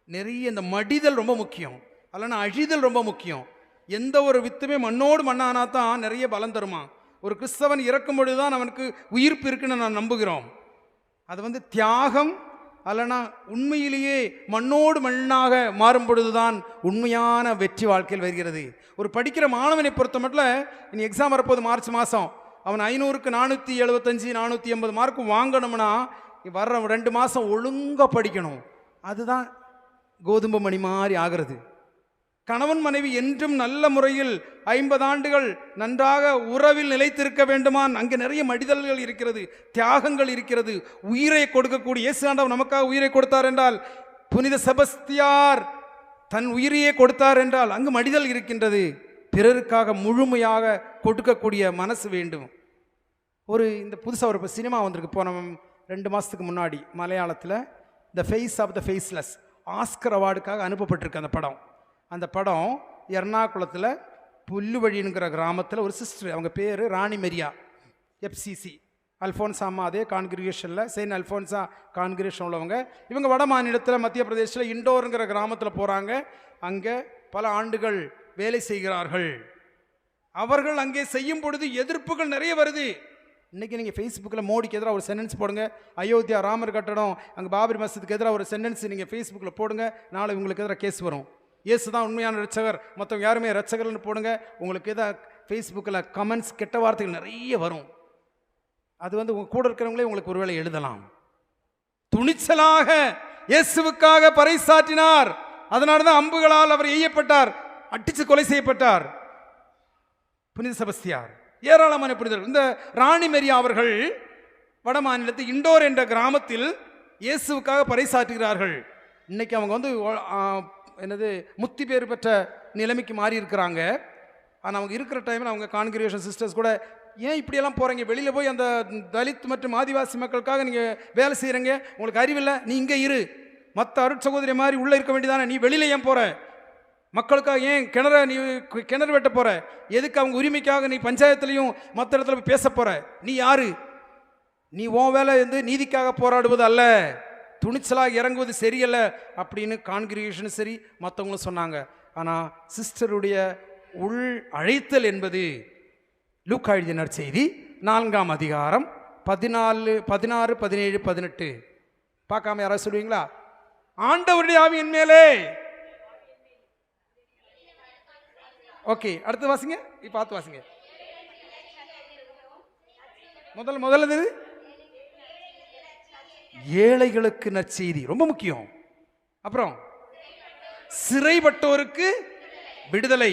நிறைய இந்த மடிதல் ரொம்ப முக்கியம். அல்லனா அழிதல் ரொம்ப முக்கியம். எந்த ஒரு வித்துமே மண்ணோடு மண்ணானா தான் நிறைய பலம் தருமா. ஒரு கிறிஸ்தவன் இறக்கும் பொழுதுதான் அவனுக்கு உயிர்ப்பு இருக்குன்னு நான் நம்புகிறோம். அது தியாகம் அல்லனா உண்மையிலேயே மண்ணோடு மண்ணாக மாறும் பொழுதுதான் உண்மையான வெற்றி வாழ்க்கையில் வருகிறது. ஒரு படிக்கிற மாணவனை பொறுத்த மட்டும் இனி எக்ஸாம் வரப்போது மார்ச் மாதம், அவன் 500க்கு 475 480 மார்க் வாங்கணும்னா வர்ற 2 மாதம் ஒழுங்காக படிக்கணும். அதுதான் கோதுமை மணி மாதிரி ஆகிறது. கணவன் மனைவி என்றும் நல்ல முறையில் 50 ஆண்டுகள் நன்றாக உறவில் நிலைத்திருக்க வேண்டுமான் அங்கே நிறைய மடிதல்கள் இருக்கிறது, தியாகங்கள் இருக்கிறது. உயிரை கொடுக்கக்கூடிய இயேசு ஆண்டவர் நமக்காக உயிரை கொடுத்தார் என்றால், புனித செபஸ்தியார் தன் உயிரையே கொடுத்தார் என்றால் அங்கு மடிதல் இருக்கின்றது. பிறருக்காக முழுமையாக கொடுக்கக்கூடிய மனசு வேண்டும். இந்த புதுசாக ஒரு சினிமா வந்திருக்கு, போன 2 மாதத்துக்கு முன்னாடி மலையாளத்தில், the face of the faceless, Oscar அவார்டுக்காக அனுப்பப்பட்டிருக்கு அந்த படம். அந்த படம் எர்ணாகுளத்தில் புல்லுவழிங்கிற கிராமத்தில் ஒரு சிஸ்டர், அவங்க பேர் ராணி மரியா, எஃப்சிசி அல்ஃபோன்சா அம்மா, அதே கான்கிரிகேஷனில் செயின்ட் அல்ஃபோன்சா கான்கிரிகேஷன் உள்ளவங்க. இவங்க வட மாநிலத்தில் மத்திய பிரதேசத்தில் இண்டோருங்கிற கிராமத்தில் போகிறாங்க. அங்கே பல ஆண்டுகள் வேலை செய்கிறார்கள். அவர்கள் அங்கே செய்யும் பொழுது எதிர்ப்புகள் நிறைய வருது. இன்றைக்கி நீங்கள் ஃபேஸ்புக்கில் மோடிக்கு எதிராக ஒரு சென்டென்ஸ் போடுங்க, அயோத்தியா ராமர் கட்டடம் அங்கே பாபரி மஸ்ஜிதுக்கு எதிராக ஒரு சென்டென்ஸ் நீங்கள் ஃபேஸ்புக்கில் போடுங்க, நாளை உங்களுக்கு எதிராக கேஸ் வரும். இயேசு தான் உண்மையான ரட்சகர், மற்றவங்க யாருமே ரட்சகர்னு போடுங்க, உங்களுக்கு எதாவது ஃபேஸ்புக்கில் கமெண்ட்ஸ் கெட்ட வார்த்தைகள் நிறைய வரும். அது உங்கள் கூட இருக்கிறவங்களே உங்களுக்கு ஒருவேளை எழுதலாம். துணிச்சலாக இயேசுவுக்காக பறைசாற்றினார். அதனால தான் அம்புகளால் அவர் எய்யப்பட்டார், அடித்து கொலை செய்யப்பட்டார். புனித செபஸ்தியார், ஏராளமான புனிதர்கள். இந்த ராணி மரியா அவர்கள் வட மாநிலத்தில் இண்டோர் என்ற கிராமத்தில் இயேசுவுக்காக பறைசாற்றுகிறார்கள். இன்னைக்கு அவங்க முத்தி பேர் பெற்ற நிலைமைக்கு மாறி இருக்கிறாங்க. ஆனால் அவங்க இருக்கிற டைமில் அவங்க கான்கிரிகேஷன் சிஸ்டர்ஸ் கூட, ஏன் இப்படியெல்லாம் போகிறீங்க, வெளியில் போய் அந்த தலித் மற்றும் ஆதிவாசி மக்களுக்காக நீங்கள் வேலை செய்கிறீங்க, உங்களுக்கு அறிவில்லை, நீ இங்கே இரு, மற்ற அருட்சகோதரி மாதிரி உள்ளே இருக்க வேண்டியதானே, நீ வெளியில் ஏன் போகிற, மக்களுக்காக ஏன் கிணறு வெட்ட போகிற, எதுக்கு அவங்க உரிமைக்காக நீ பஞ்சாயத்துலேயும் மற்ற இடத்துல போய் பேச போகிற, நீ யாரு, நீ உன் வேலை நீதிக்காக போராடுவது அல்ல, துணிச்சலாக இறங்குவது சரியல்ல அப்படின்னு கான்கிரிகேஷனும் சரி மற்றவங்களும் சொன்னாங்க. ஆனால் சிஸ்டருடைய உள் அழைத்தல் என்பது லூக்கா எழுதிய நற்செய்தி 4ஆம் அதிகாரம் 14, 16, 17, 18 பார்க்காம யாராவது சொல்லுவீங்களா? ஆண்டவருடைய ஆவி என் மேலே. ஓகே, அடுத்து வாசிங்க, இப்போ பார்த்து வாசிங்க. முதல்ல ஏழைகளுக்கு நற்செய்தி ரொம்ப முக்கியம். அப்புறம் சிறைப்பட்டோருக்கு விடுதலை,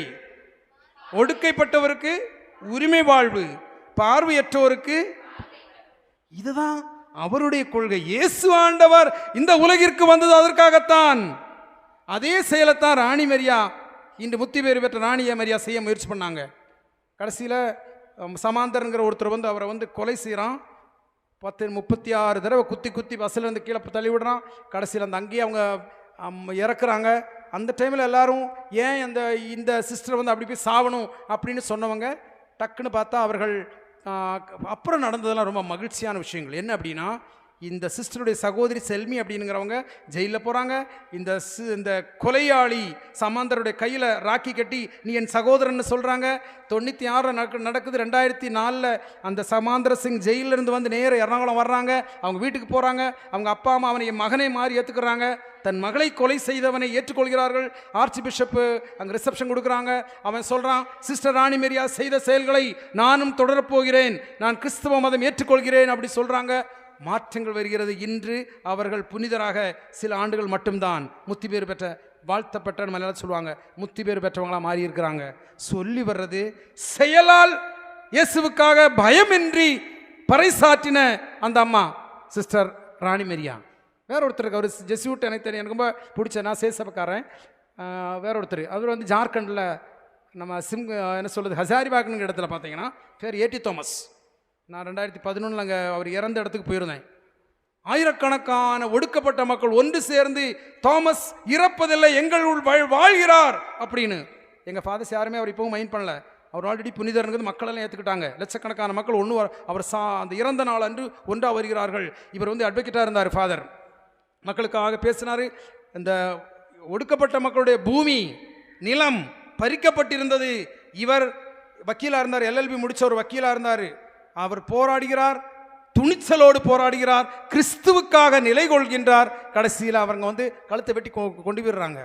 ஒடுக்கைப்பட்டவருக்கு உரிமை வாழ்வு, பார்வையற்றோருக்கு, இதுதான் அவருடைய கொள்கை. இயேசு ஆண்டவர் இந்த உலகிற்கு வந்தது அதற்காகத்தான். அதே செயலைத்தான் ராணி மரியா, இன்று முத்தி பேர் பெற்ற ராணி மரியா செய்ய முயற்சி பண்ணாங்க. கடைசியில் சமாந்தர்ங்கிற ஒருத்தர் அவரை கொலை செய்கிறான். 36 தடவை குத்தி பஸ்ஸில் கீழே தள்ளி விடுறான். கடைசியில் அங்கேயே அவங்க இறக்குறாங்க. அந்த டைமில் எல்லாரும் ஏன் இந்த சிஸ்டர் அப்படி போய் சாவணும் அப்படின்னு சொன்னவங்க டக்குன்னு பார்த்தா அவர்கள் அப்புறம் நடந்ததெல்லாம் ரொம்ப மகிழ்ச்சியான விஷயங்கள். என்ன அப்படின்னா, இந்த சிஸ்டருடைய சகோதரி செல்மி அப்படிங்கிறவங்க ஜெயிலில் போகிறாங்க. இந்த கொலையாளி சமாந்தருடைய கையில் ராக்கி கட்டி நீ என் சகோதரன்னு சொல்கிறாங்க. 96 நடக்குது. 2004 அந்த சமாந்தர சிங் ஜெயிலிருந்து நேர எர்ணாகுளம் வர்றாங்க. அவங்க வீட்டுக்கு போகிறாங்க. அவங்க அப்பா அம்மா அவனை என் மகனை மாறி ஏற்றுக்கிறாங்க. தன் மகளை கொலை செய்தவனை ஏற்றுக்கொள்கிறார்கள். ஆர்ச்சி பிஷப்பு அங்கே ரிசப்ஷன் கொடுக்குறாங்க. அவன் சொல்கிறான், சிஸ்டர் ராணி மரியா செய்த செயல்களை நானும் தொடரப்போகிறேன், நான் கிறிஸ்தவ மதம் ஏற்றுக்கொள்கிறேன் அப்படி சொல்கிறாங்க. மாற்றங்கள் வருகிறது. இன்று அவர்கள் புனிதராக சில ஆண்டுகள் மட்டும்தான் முத்தி பேர் பெற்ற, வாழ்த்தப்பட்ட மலையாளம் சொல்லுவாங்க, முத்தி பேர் பெற்றவங்களாக மாறி இருக்கிறாங்க. சொல்லி வர்றது செயலால் இயேசுவுக்காக பயமின்றி பறைசாற்றின அந்த அம்மா சிஸ்டர் ராணி மரியா. வேற ஒருத்தருக்கு அவர் ஜெஸ்யூட், எனக்கு தெரியும், எனக்கு ரொம்ப பிடிச்ச, நான் சேசப்பக்காரன். வேற ஒருத்தர் அவர் வந்து ஜார்க்கண்டில் நம்ம என்ன சொல்கிறது ஹசாரிபாக்னுங்கிற இடத்துல பார்த்தீங்கன்னா பேர் ஏடி தாமஸ். நான் 2011 அங்கே அவர் இறந்த இடத்துக்கு போயிருந்தேன். ஆயிரக்கணக்கான ஒடுக்கப்பட்ட மக்கள் ஒன்று சேர்ந்து தாமஸ் இறப்பதில்லை, எங்கள் வாழ்கிறார் அப்படின்னு. எங்கள் ஃபாதர்ஸ் யாருமே அவர் இப்போவும் மைண்ட் பண்ணல. அவர் ஆல்ரெடி புனிதர்ங்கிறது மக்களெல்லாம் ஏற்றுக்கிட்டாங்க. லட்சக்கணக்கான மக்கள் அவர் அந்த இறந்த நாள் அன்று ஒன்றா வருகிறார்கள். இவர் வந்து அட்வொகேட்டாக இருந்தார் ஃபாதர், மக்களுக்காக பேசினார். இந்த ஒடுக்கப்பட்ட மக்களுடைய பூமி நிலம் பறிக்கப்பட்டிருந்தது. இவர் வக்கீலாக இருந்தார், LLB முடித்த ஒரு வக்கீலாக இருந்தார். அவர் போராடுகிறார், துணிச்சலோடு போராடுகிறார், கிறிஸ்துவுக்காக நிலை கொள்கின்றார். கடைசியில் அவங்க வந்து கழுத்தை வெட்டி கொண்டு போயிடுறாங்க.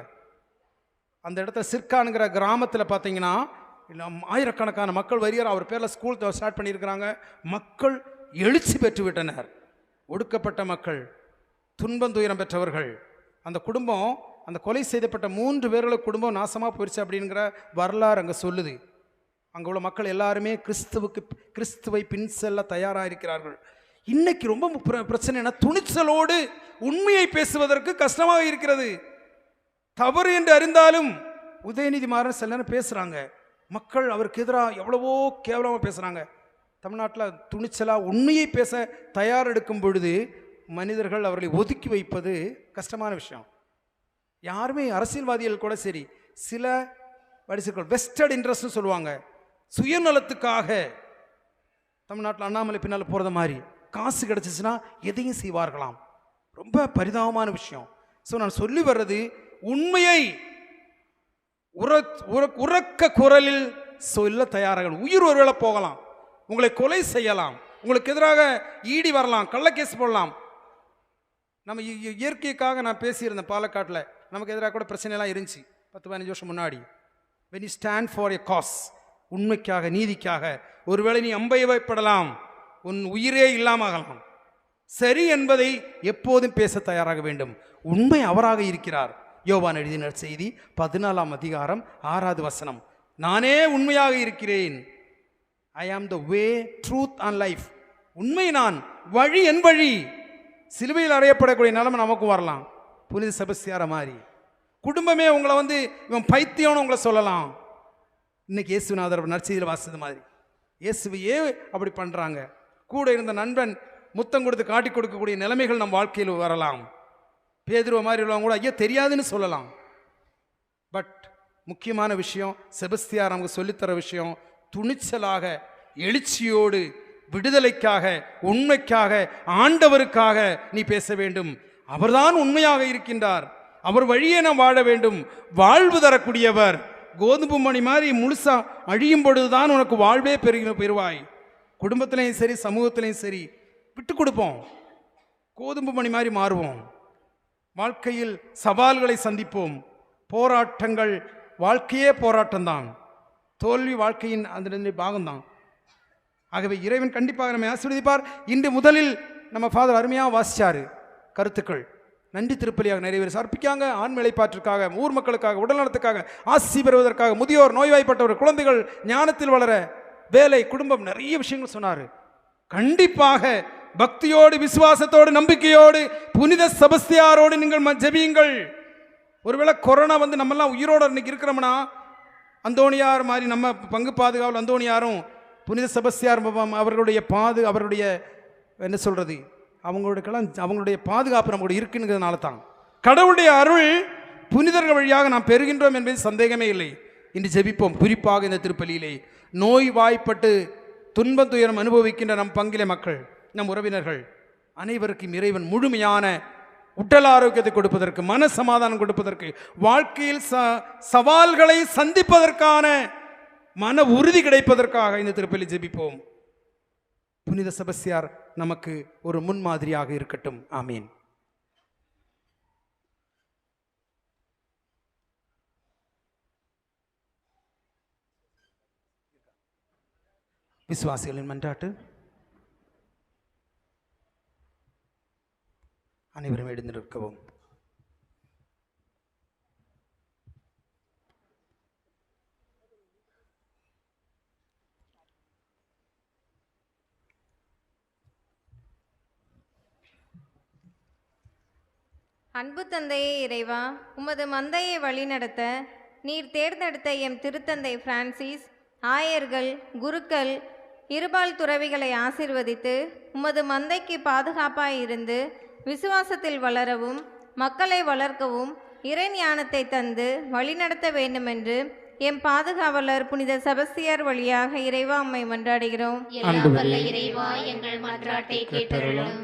அந்த இடத்துல சிற்கானுங்கிற கிராமத்தில் பார்த்தீங்கன்னா ஆயிரக்கணக்கான மக்கள் வருகிறார். அவர் பேரில் ஸ்கூல் ஸ்டார்ட் பண்ணியிருக்கிறாங்க. மக்கள் எழுச்சி பெற்று விட்டனர். ஒடுக்கப்பட்ட மக்கள், துன்பம் துயரம் பெற்றவர்கள். அந்த குடும்பம், அந்த கொலை செய்யப்பட்ட 3 பேர்களுக்கு குடும்பம் நாசமாக போயிடுச்சு அப்படிங்கிற வரலாறு அங்கே சொல்லுது. அங்கே உள்ள மக்கள் எல்லாருமே கிறிஸ்துவை பின் செல்ல தயாராக இருக்கிறார்கள். இன்னைக்கு ரொம்ப பிரச்சனை என்ன, துணிச்சலோடு உண்மையை பேசுவதற்கு கஷ்டமாக இருக்கிறது. தவறு என்று அறிந்தாலும் உதயநிதி மாறன் சில நேரம் பேசுகிறாங்க. மக்கள் அவருக்கு எதிராக எவ்வளவோ கேவலமாக பேசுகிறாங்க. தமிழ்நாட்டில் துணிச்சலாக உண்மையை பேச தயார் எடுக்கும் பொழுது மனிதர்கள் அவர்களை ஒதுக்கி வைப்பது கஷ்டமான விஷயம். யாருமே அரசியல்வாதிகள் கூட சரி, சில வடிசுகள் வெஸ்டட் இன்ட்ரெஸ்ட்னு சொல்லுவாங்க, சுயநலத்துக்காக தமிழ்நாட்டில் அண்ணாமலை பின்னால் போகிறத மாதிரி காசு கிடச்சிச்சுன்னா எதையும் செய்வார்களாம். ரொம்ப பரிதாபமான விஷயம். ஸோ நான் சொல்லி வர்றது, உண்மையை உறக்க குரலில் சொல்ல தயாராக. உயிர் ஒருவேளை போகலாம், உங்களை கொலை செய்யலாம், உங்களுக்கு எதிராக ஈடி வரலாம், கள்ளக்கேஸ் போடலாம். நம்ம இயற்கைக்காக நான் பேசியிருந்தேன் பாலக்காட்டில், நமக்கு எதிராக கூட பிரச்சனைலாம் இருந்துச்சு 10-15 வருஷம் முன்னாடி. when you stand for a cause, உண்மைக்காக நீதிக்காக, ஒருவேளை நீ அம்பையப்படலாம், உன் உயிரே இல்லாமலாம். சரி என்பதை எப்போதும் பேச தயாராக வேண்டும். உண்மை அவராக இருக்கிறார். யோவான் எழுதிய நற்செய்தி 14ஆம் அதிகாரம் 6வது வசனம், நானே உண்மையாக இருக்கிறேன். ஐ ஆம் த வே, ட்ரூத் அண்ட் லைஃப். உண்மை நான், வழி என் வழி. சிலுவையில் அறையப்படக்கூடிய நிலைமை நமக்கு வரலாம். புனித செபஸ்தியார மாதிரி குடும்பமே உங்களை வந்து இவன் பைத்தியம்னு உங்களை சொல்லலாம். இன்னைக்கு இயேசுநாதர் நற்செய்தியில் வாசித்தது மாதிரி இயேசுவையே அப்படி பண்ணுறாங்க. கூட இருந்த நண்பன் முத்தம் கொடுத்து காட்டி கொடுக்கக்கூடிய நிலைமைகள் நம் வாழ்க்கையில் வரலாம். பேதுருவ மாதிரி உள்ளவங்க கூட ஐயா தெரியாதுன்னு சொல்லலாம். பட் முக்கியமான விஷயம், செபஸ்தியார் நமக்கு சொல்லித்தர விஷயம், துணிச்சலாக எழுச்சியோடு விடுதலைக்காக, உண்மைக்காக, ஆண்டவருக்காக நீ பேச வேண்டும். அவர்தான் உண்மையாக இருக்கின்றார். அவர் வழியே நாம் வாழ வேண்டும். வாழ்வு தரக்கூடியவர். கோதுமை மணி மாதிரி முழுசா அழியும் பொழுதுதான் உனக்கு வாழ்வே பெறுவாய். குடும்பத்திலையும் சரி, சமூகத்திலையும் சரி, விட்டு கொடுப்போம். கோதுமை மணி மாதிரி மாறுவோம். வாழ்க்கையில் சவால்களை சந்திப்போம். போராட்டங்கள், வாழ்க்கையே போராட்டம்தான். தோல்வி வாழ்க்கையின் அந்த பாகம்தான். ஆகவே இறைவன் கண்டிப்பாக நம்மை ஆசீர்வதிப்பார். இன்று முதலில் நம்ம ஃபாதர் அருமையாக வாசிச்சாரு கருத்துக்கள். நன்றி திருப்பலியாக நிறைய பேர் சர்ப்பிக்காங்க. ஆண் இளைப்பாற்றுக்காக, ஊர் மக்களுக்காக, உடல்நலத்துக்காக, ஆசி பெறுவதற்காக, முதியோர், நோய்வாய்ப்பட்டவர், குழந்தைகள் ஞானத்தில் வளர, வேலை, குடும்பம், நிறைய விஷயங்கள் சொன்னார். கண்டிப்பாக பக்தியோடு, விசுவாசத்தோடு, நம்பிக்கையோடு, புனித செபஸ்தியாரோடு நீங்கள் ஜெபியுங்கள். ஒருவேளை கொரோனா வந்து நம்மெல்லாம் உயிரோடு இன்னைக்கு இருக்கிறோம்னா, அந்தோணியார் மாதிரி நம்ம பங்கு பாதுகாவல் அந்தோணியாரும் புனித செபஸ்தியார் அவருடைய என்ன சொல்கிறது, அவங்களுடைய பாதுகாப்பு நம்மளோட இருக்குங்கிறதுனால தான். கடவுளுடைய அருள் புனிதர்கள் வழியாக நாம் பெறுகின்றோம் என்பது சந்தேகமே இல்லை. இன்று ஜெபிப்போம். குறிப்பாக இந்த திருப்பலியிலே நோய் வாய்ப்பட்டு துன்பம் துயரம் அனுபவிக்கின்ற நம் பங்கிலே மக்கள், நம் உறவினர்கள் அனைவருக்கும் இறைவன் முழுமையான உடல் ஆரோக்கியத்தை கொடுப்பதற்கு, மன சமாதானம் கொடுப்பதற்கு, வாழ்க்கையில் சவால்களை சந்திப்பதற்கான மன உறுதி கிடைப்பதற்காக இந்த திருப்பலி ஜெபிப்போம். புனித செபஸ்தியார் நமக்கு ஒரு முன்மாதிரியாக இருக்கட்டும். ஆமீன். விசுவாசிகளின் மன்றாட்டு. அனைவரும் எழுந்து நிற்கவும். அன்பு தந்தையே இறைவா, உமது மந்தையை வழிநடத்த நீர் தேர்ந்தெடுத்த எம் திருத்தந்தை பிரான்சிஸ், ஆயர்கள், குருக்கள், இருபால் துறவிகளை ஆசிர்வதித்து உமது மந்தைக்கு பாதுகாப்பாய் இருந்து விசுவாசத்தில் வளரவும் மக்களை வளர்க்கவும் இறை ஞானத்தை தந்து வழிநடத்த வேண்டுமென்று எம் பாதுகாவலர் புனித செபஸ்தியார் வழியாக இறைவா உம்மை மன்றாடுகிறோம். எல்லாம் வல்ல இறைவா, எங்கள் மன்றாட்டை கேட்டருளும்.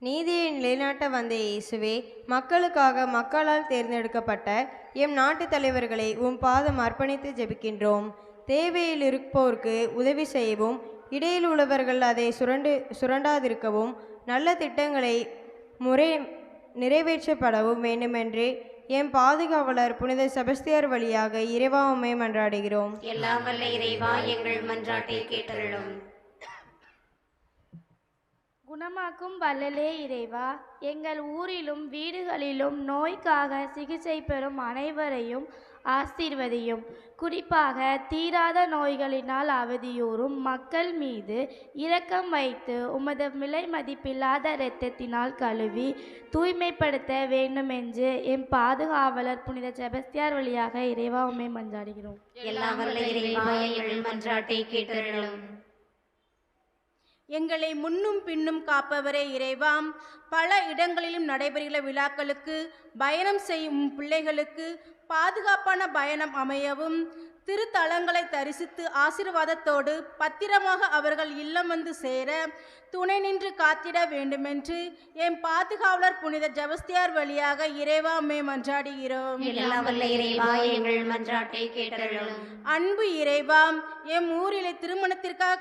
நீதியை நிலைநாட்ட வந்த இயேசுவே, மக்களுக்காக மக்களால் தேர்ந்தெடுக்கப்பட்ட எம் நாட்டு தலைவர்களை உம் பாதம் அர்ப்பணித்து ஜெபிக்கின்றோம். தேவையில் இருப்போருக்கு உதவி செய்யவும், இடையில் உள்ளவர்கள் அதை சுரண்டாதிருக்கவும், நல்ல திட்டங்களை நிறைவேற்றப்படவும் வேண்டுமென்று எம் பாதுகாவலர் புனித செபஸ்தியார் வழியாக இறைவா உம்மை மன்றாடுகிறோம். எல்லாம் வல்ல இறைவா, எங்கள் மன்றாட்டை கேட்டருளும். குணமாக்கும் வல்லலே இறைவா, எங்கள் ஊரிலும் வீடுகளிலும் நோய்க்காக சிகிச்சை பெறும் அனைவரையும் ஆசீர்வதியும். குறிப்பாக தீராத நோய்களினால் அவதியூறும் மக்கள் மீது இரக்கம் வைத்து உமது விலை மதிப்பில்லாத இரத்தத்தினால் கழுவி தூய்மைப்படுத்த வேண்டுமென்று எம் பாதுகாவலர் புனித செபஸ்தியார் வழியாக இறைவா உம்மை மன்றாடுகிறோம். எல்லாம் வல்ல இறைவா, எங்கள் மன்றாட்டை கேட்டருளும். எங்களை முன்னும் பின்னும் காப்பவரே இறைவாம், பல இடங்களிலும் நடைபெறுகிற விழாக்களுக்கு பயணம் செய்யும் பிள்ளைகளுக்கு பாதுகாப்பான பயணம் அமையவும், திருத்தலங்களை தரிசித்து ஆசீர்வாதத்தோடு பத்திரமாக அவர்கள் இல்லம் வந்து சேர துணை நின்று காத்திட வேண்டுமென்று எம் பாதுகாவலர் புனித செபஸ்தியார் வழியாக இறைவா உம்மை மன்றாடுகிறோம். எல்லாம் வல்ல இறைவா, எங்கள் மன்றாட்டை கேட்டருளும். அன்பு இறைவா, எம் ஊரிலே திருமணத்திற்காக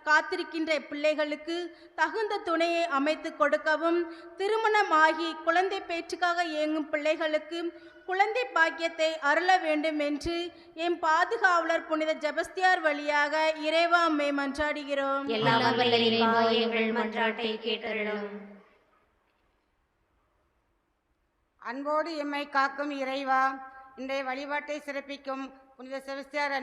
காத்திருக்கின்ற பிள்ளைகளுக்கு தகுந்த துணையை அமைத்து கொடுக்கவும், திருமணமாகி குழந்தை பேச்சுக்காக இயங்கும் பிள்ளைகளுக்கு குழந்தை பாக்கியத்தை அருள வேண்டும் என்று எம் பாதுகாவலர் புனித செபஸ்தியார் வழியாக இறைவா உம்மை மன்றாடுகிறோம். எல்லாம் வல்ல இறைவா, எங்கள் மன்றாட்டை கேட்டருளும். அன்போடு எம்மை காக்கும் இறைவா, இன்றைய வழிபாட்டை சிறப்பிக்கும் புனித செபஸ்தியார்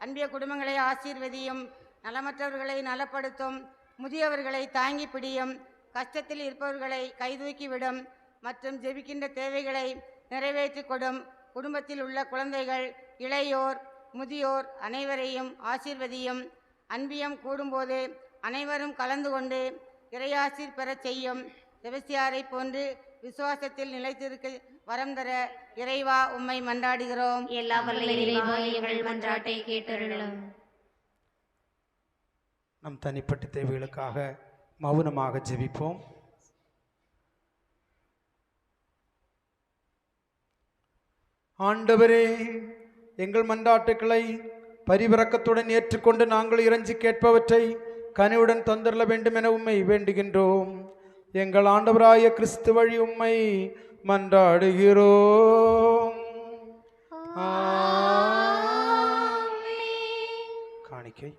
அன்பிய குடும்பங்களை ஆசீர்வதியும். நலமற்றவர்களை நலப்படுத்தும், முதியவர்களை தாங்கி பிடியும், கஷ்டத்தில் இருப்பவர்களை கைதூக்கிவிடும் மற்றும் ஜெபிக்கின்ற தேவைகளை நிறைவேற்றி கொடும். குடும்பத்தில் உள்ள குழந்தைகள், இளையோர், முதியோர் அனைவரையும் ஆசீர்வதியும். அன்பியம் கூடும்போது அனைவரும் கலந்து கொண்டு இறையாசீர் பெறச் செய்யும். செபஸ்தியாரை போன்று விசுவாசத்தில் நிலைத்திருக்க வரம் தர இறைவா உம்மை மன்றாடுகிறோம். எல்லாம் வல்ல இறைவா, எங்கள் மன்றாட்டை கேட்டருளும். நம் தனிப்பட்ட தேவைகளுக்காக மௌனமாக ஜெபிப்போம். ஆண்டவரே, எங்கள் மன்றாட்டுக்களை பரிவிரக்கத்துடன் ஏற்றுக்கொண்டு நாங்கள் இறைஞ்சி கேட்பவற்றை கனிவுடன் தந்தரல வேண்டும் என உம்மை வேண்டுகின்றோம். எங்கள் ஆண்டவராய கிறிஸ்து வழி உம்மை மன்றாடுகிறோம். காணிக்கை.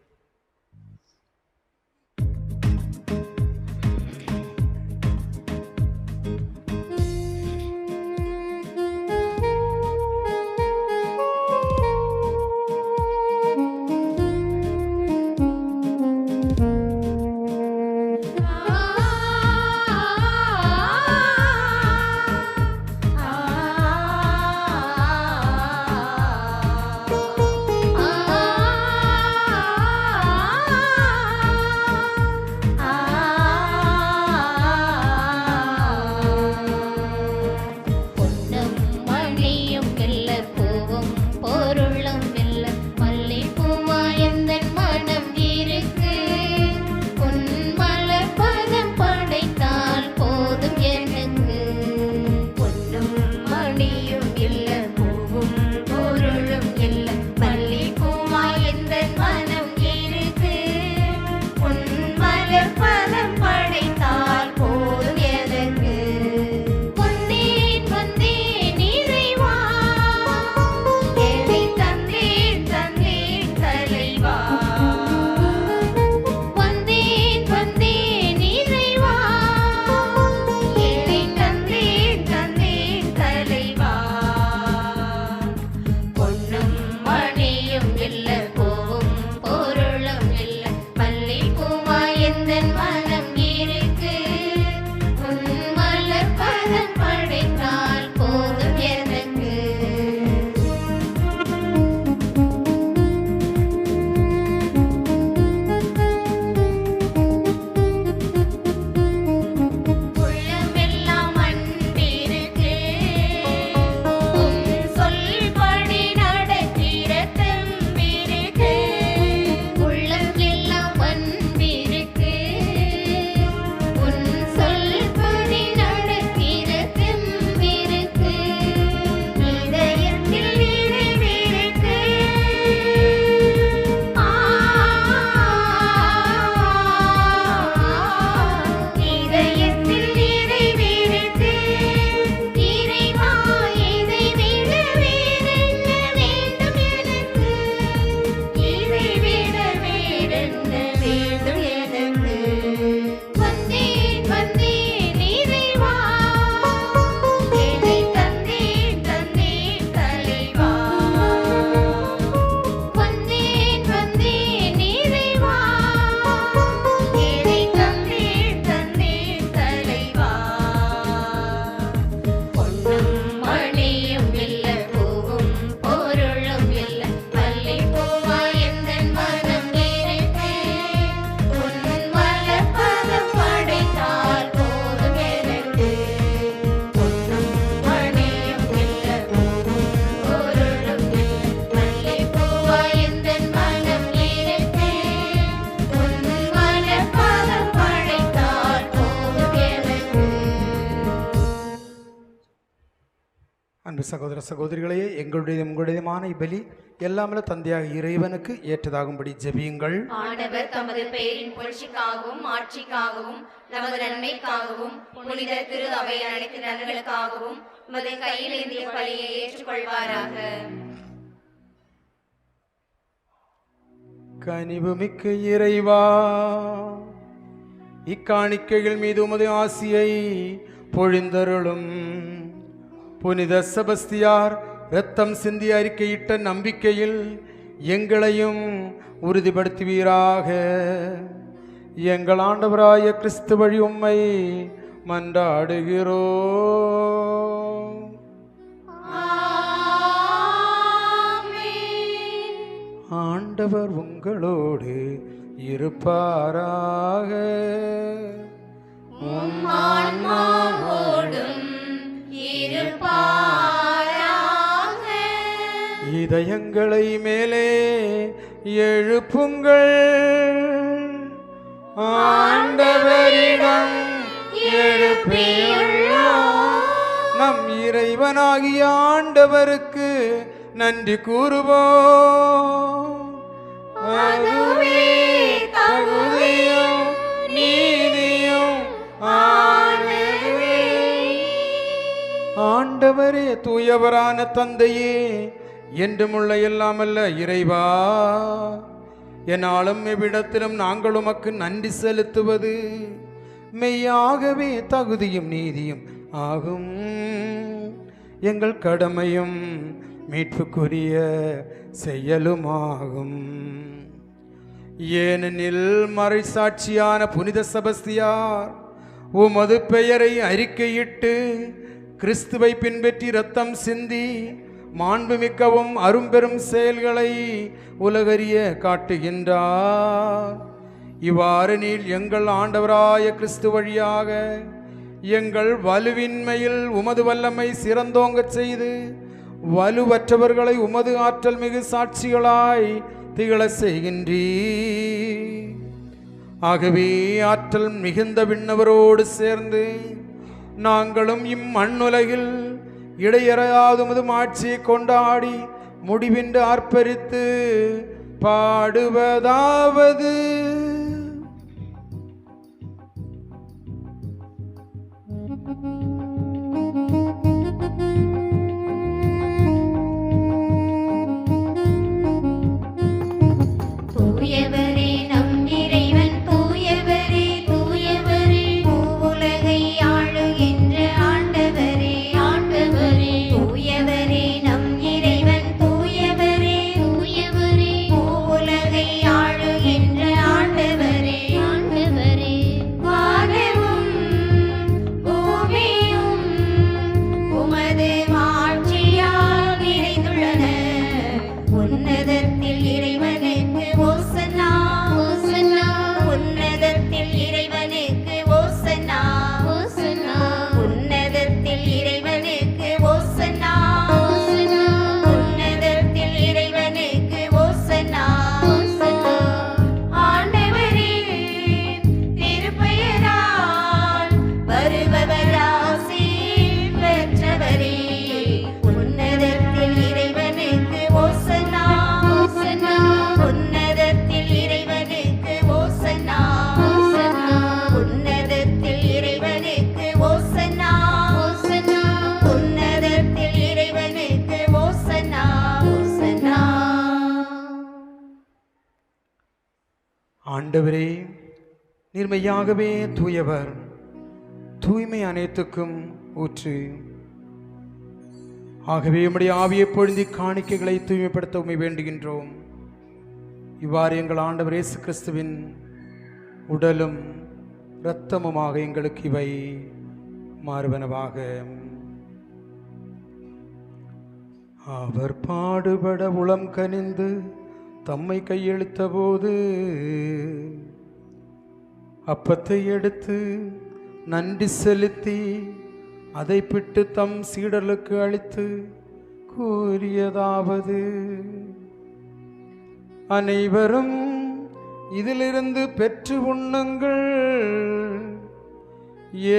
அன்பு சகோதர சகோதரிகளையே, உங்களுடையமான இப்பலி எல்லாமல்ல தந்தையாக இறைவனுக்கு ஏற்றதாகும்படி ஜெபியுங்கள். ஆண்டவர் தமது பெயரின் புகழ்ச்சிக்காகவும் ஆட்சிக்காகவும் நமது நன்மைக்காகவும் புனித திரு அவை அனைத்து நலன்களுக்காகவும் உமது கையில் ஏந்திய பலியை ஏற்றுக்கொள்வாராக. கனிவுமிக்க இறைவா, இக்காணிக்கைகள் மீது உமது ஆசியை பொழிந்தருளும். புனித செபஸ்தியார் இரத்தம் சிந்தி அறிக்கையிட்ட நம்பிக்கையில் எங்களையும் உறுதிப்படுத்துவீராக. எங்கள் ஆண்டவராய கிறிஸ்து வழி உம்மை மன்றாடுகிறோம். ஆண்டவர் உங்களோடு இருப்பாராக. இதயங்களை மேலே எழுப்புங்கள், ஆண்டவரிடம் எழுப்பியுள்ளோம். நம் இறைவனாகிய ஆண்டவருக்கு நன்றி கூறுவோம். அதுவே தகுதியும் நீதியும் ஆனதுவே. ஆண்டவரே, தூயவரான தந்தையே, என்றுமுள்ள எல்லாமல்ல இறைவா, என்னாலும் எவ்விடத்திலும் நாங்கள் உமக்கு நன்றி செலுத்துவது மெய்யாகவே தகுதியும் நீதியும் ஆகும். எங்கள் கடமையும் மீட்புக்குரிய செயலுமாகும். ஏனெனில் மறைசாட்சியான புனித செபஸ்தியார் உமது பெயரை அறிக்கையிட்டு கிறிஸ்துவை பின்பற்றி இரத்தம் சிந்தி மாண்புமிக்கவும் அரும்பெரும் செயல்களை உலகறிய காட்டுகின்றார். இவ்வாறு நீர் எங்கள் ஆண்டவராய கிறிஸ்து வழியாக எங்கள் வலுவின்மையில் உமது வல்லமை சிறந்தோங்கச் செய்து வலுவற்றவர்களை உமது ஆற்றல் மிகு சாட்சிகளாய் திகழ செய்கின்றீர். ஆகவே ஆற்றல் மிகுந்த விண்ணவரோடு சேர்ந்து நாங்களும் இம்மண்ணுலகில் இடையறாதுமது ஆட்சியை கொண்டாடி முடிவின்றி ஆர்ப்பரித்து பாடுவதாவது: தூயவரே நம் இறைவன், தூயவரே தூயவரே, உலகை ஆளுகின்ற ஆண்டவரே ஆண்டவரே. தூயவரே நம் இறைவன், தூயவரே தூயவரே, உலகை ஆளுகின்ற ஆண்டவரே ஆண்டவரே. வானமும் பூமியும் உமது ஆட்சியால் நிறைந்துள்ளன. உன்னதத்தில் இறைவனுக்கு ஓசன்னா ஓசன்னா, உன்னதத்தில் இறைவனுக்கு ஓசன்னா ஓசன்னா, உன்னதத்தில் இறைவனுக்கு ஓசன்னா ஓசன்னா, உன்னதத்தில் இறைவனுக்கு ஓசன்னா ஓசன்னா. ஆண்டவரே, திருப்பெயரால் வருபவர் ஆசி பெற்றவரே, உன்னதத்தில் இறைவனுக்கு ஓசன்னா ஓசன்னா, உன்னதத்தில் இறைவனுக்கு ஓசன்னா ஓசன்னா, உன்னதத்தில் இறைவனுக்கு ஓசன்னா ஓசன்னா, உன்னதத்தில் இறைவனுக்கு ஓசன்னா ஓசன்னா. ஆண்டவரே, நீர்மையாகவே தூயவர், தூய்மை அனைத்துக்கும் ஊற்று. ஆகவே உம்முடைய ஆவியை பொழுந்தி காணிக்கைகளை தூய்மைப்படுத்த உம்மை வேண்டுகின்றோம். இவ்வாறு எங்கள் ஆண்டவர் இயேசு கிறிஸ்துவின் உடலும் இரத்தமுமாக எங்களுக்கு இவை மாறுவனவாக. அவர் பாடுபட உளம் கனிந்து தம்மை கையெழுத்த போது அப்பத்தை எடுத்து நன்றி செலுத்தி அதை பிட்டு தம் சீடர்களுக்கு அளித்து கூறியதாவது: அனைவரும் இதிலிருந்து பெற்று உண்ணுங்கள்,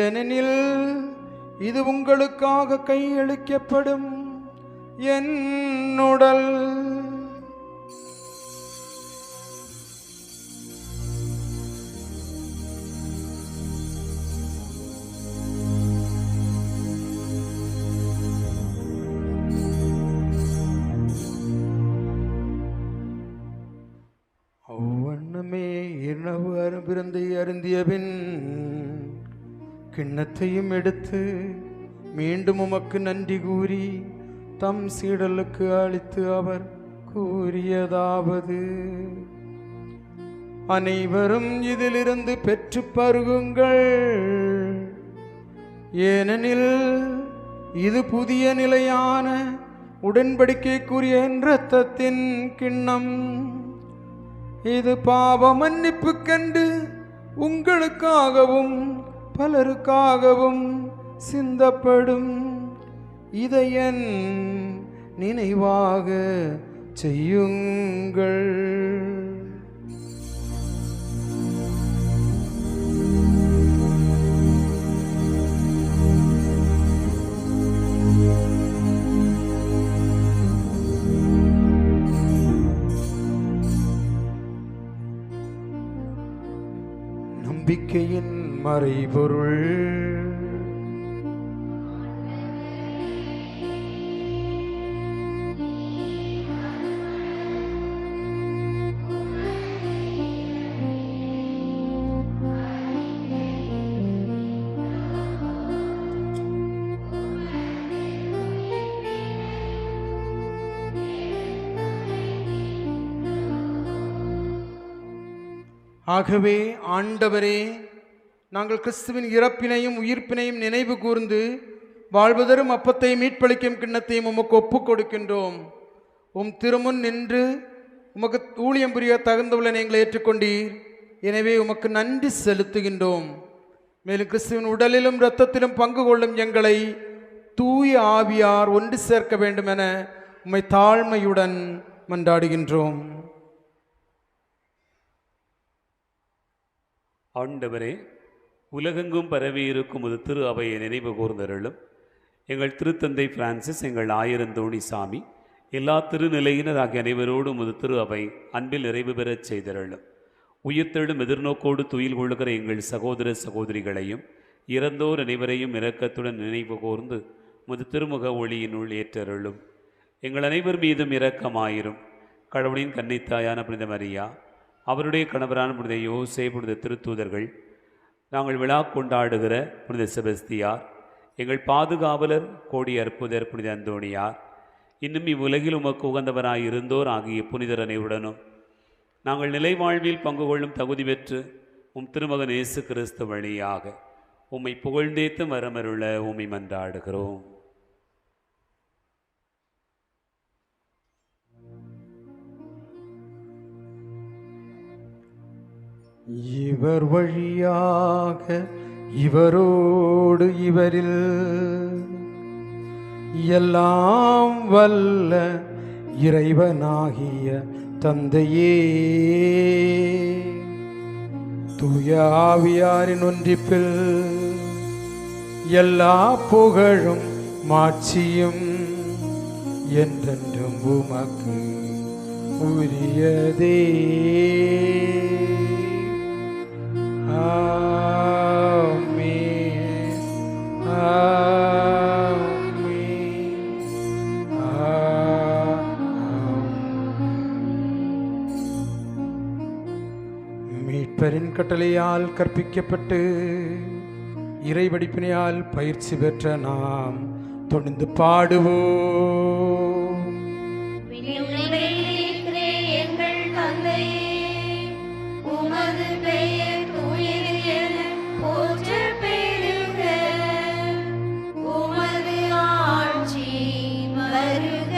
ஏனெனில் இது உங்களுக்காக கையளிக்கப்படும் என் உடல். அவ்வண்ணமே இரவு அரும்பிறந்தை அருந்திய பின் கிண்ணத்தையும் எடுத்து மீண்டும் உமக்கு நன்றி கூறி தம் சீடலுக்கு அளித்து அவர் கூறியதாவது: அனைவரும் இதிலிருந்து பெற்று பருகுங்கள், ஏனெனில் இது புதிய நிலையான உடன்படிக்கைக்குரிய இரத்தத்தின் கிண்ணம். இது பாவ மன்னிப்பு கண்டு உங்களுக்காகவும் பலருக்காகவும் சிந்தப்படும். இதை என் நினைவாக செய்யுங்கள். நம்பிக்கையின் மறைபொருள். ஆகவே ஆண்டவரே, நாங்கள் கிறிஸ்துவின் இறப்பினையும் உயிர்ப்பினையும் நினைவு கூர்ந்து வாழ்வதரும் அப்பத்தையும் மீட்பளிக்கும் கிண்ணத்தையும் உமக்கு ஒப்புக் கொடுக்கின்றோம். உம் திருமுன் நின்று உமக்கு ஊழியம் புரிய தகுந்தவுள்ள எங்களை ஏற்றுக்கொண்டீர். எனவே உமக்கு நன்றி செலுத்துகின்றோம். மேலும் கிறிஸ்துவின் உடலிலும் இரத்தத்திலும் பங்கு கொள்ளும் எங்களை தூய ஆவியார் ஒன்று சேர்க்க வேண்டும் என உம்மை தாழ்மையுடன் மன்றாடுகின்றோம். ஆண்டவரே, உலகெங்கும் பரவியிருக்கும் ஒரு திரு அவையை நினைவு கூர்ந்தருளும். எங்கள் திருத்தந்தை பிரான்சிஸ், எங்கள் ஆயிரந்தோணி சாமி, எல்லா திருநிலையினர் ஆகிய அனைவரோடும் ஒரு திரு அவை அன்பில் நிறைவு பெறச் செய்தருளும். உயிர்த்தெழும் எதிர்நோக்கோடு துயில் கொள்ளுகிற எங்கள் சகோதர சகோதரிகளையும் இறந்தோர் அனைவரையும் இரக்கத்துடன் நினைவு கூர்ந்து முது திருமுக ஒளியினுள் ஏற்றருளும். எங்கள் அனைவர் மீதும் இரக்கமாயிரும். கடவுளின் கன்னித்தாயான புனித மரியா, அவருடைய கணவரான புனித யோசே, புனித திருத்தூதர்கள், நாங்கள் விழா கொண்டாடுகிற புனித செபஸ்தியார், எங்கள் பாதுகாவலர் கோடி அற்புதர் புனித அந்தோணியார், இன்னும் இவ்வுலகில் உமக்கு உகந்தவராய் இருந்தோர் ஆகிய புனிதர் அனைவருடனும் நாங்கள் நிலை வாழ்வில் பங்கு கொள்ளும் தகுதி பெற்று உம் திருமகன் இயேசு கிறிஸ்து வழியாக உம்மை புகழ்ந்தேத்து வரமருள உம்மை மன்றாடுகிறோம். இவர் வழியாக இவரோடு இவரில் எல்லாம் வல்ல இறைவனாகிய தந்தையே, தூய ஆவியாரின் ஒன்றிப்பில் எல்லா புகழும் மாட்சியும் என்றென்றும் உமக்கு உரியதே. மீட்பரின் கட்டளையால் கற்பிக்கப்பட்டு இறைவடிப்பினையால் பயிற்சி பெற்ற நாம் தொடர்ந்து பாடுவோம். எங்கள் தந்தையே, உமது பெயர் தூயது என போற்றப் பெறுக. உமது ஆட்சி வருக.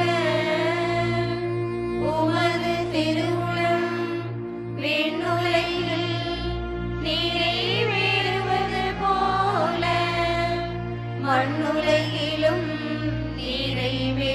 உமது திருவுளம் விண்ணுலகில் நிறைவேறுவது போல மண்ணுலகிலும் நிறைவேறுக.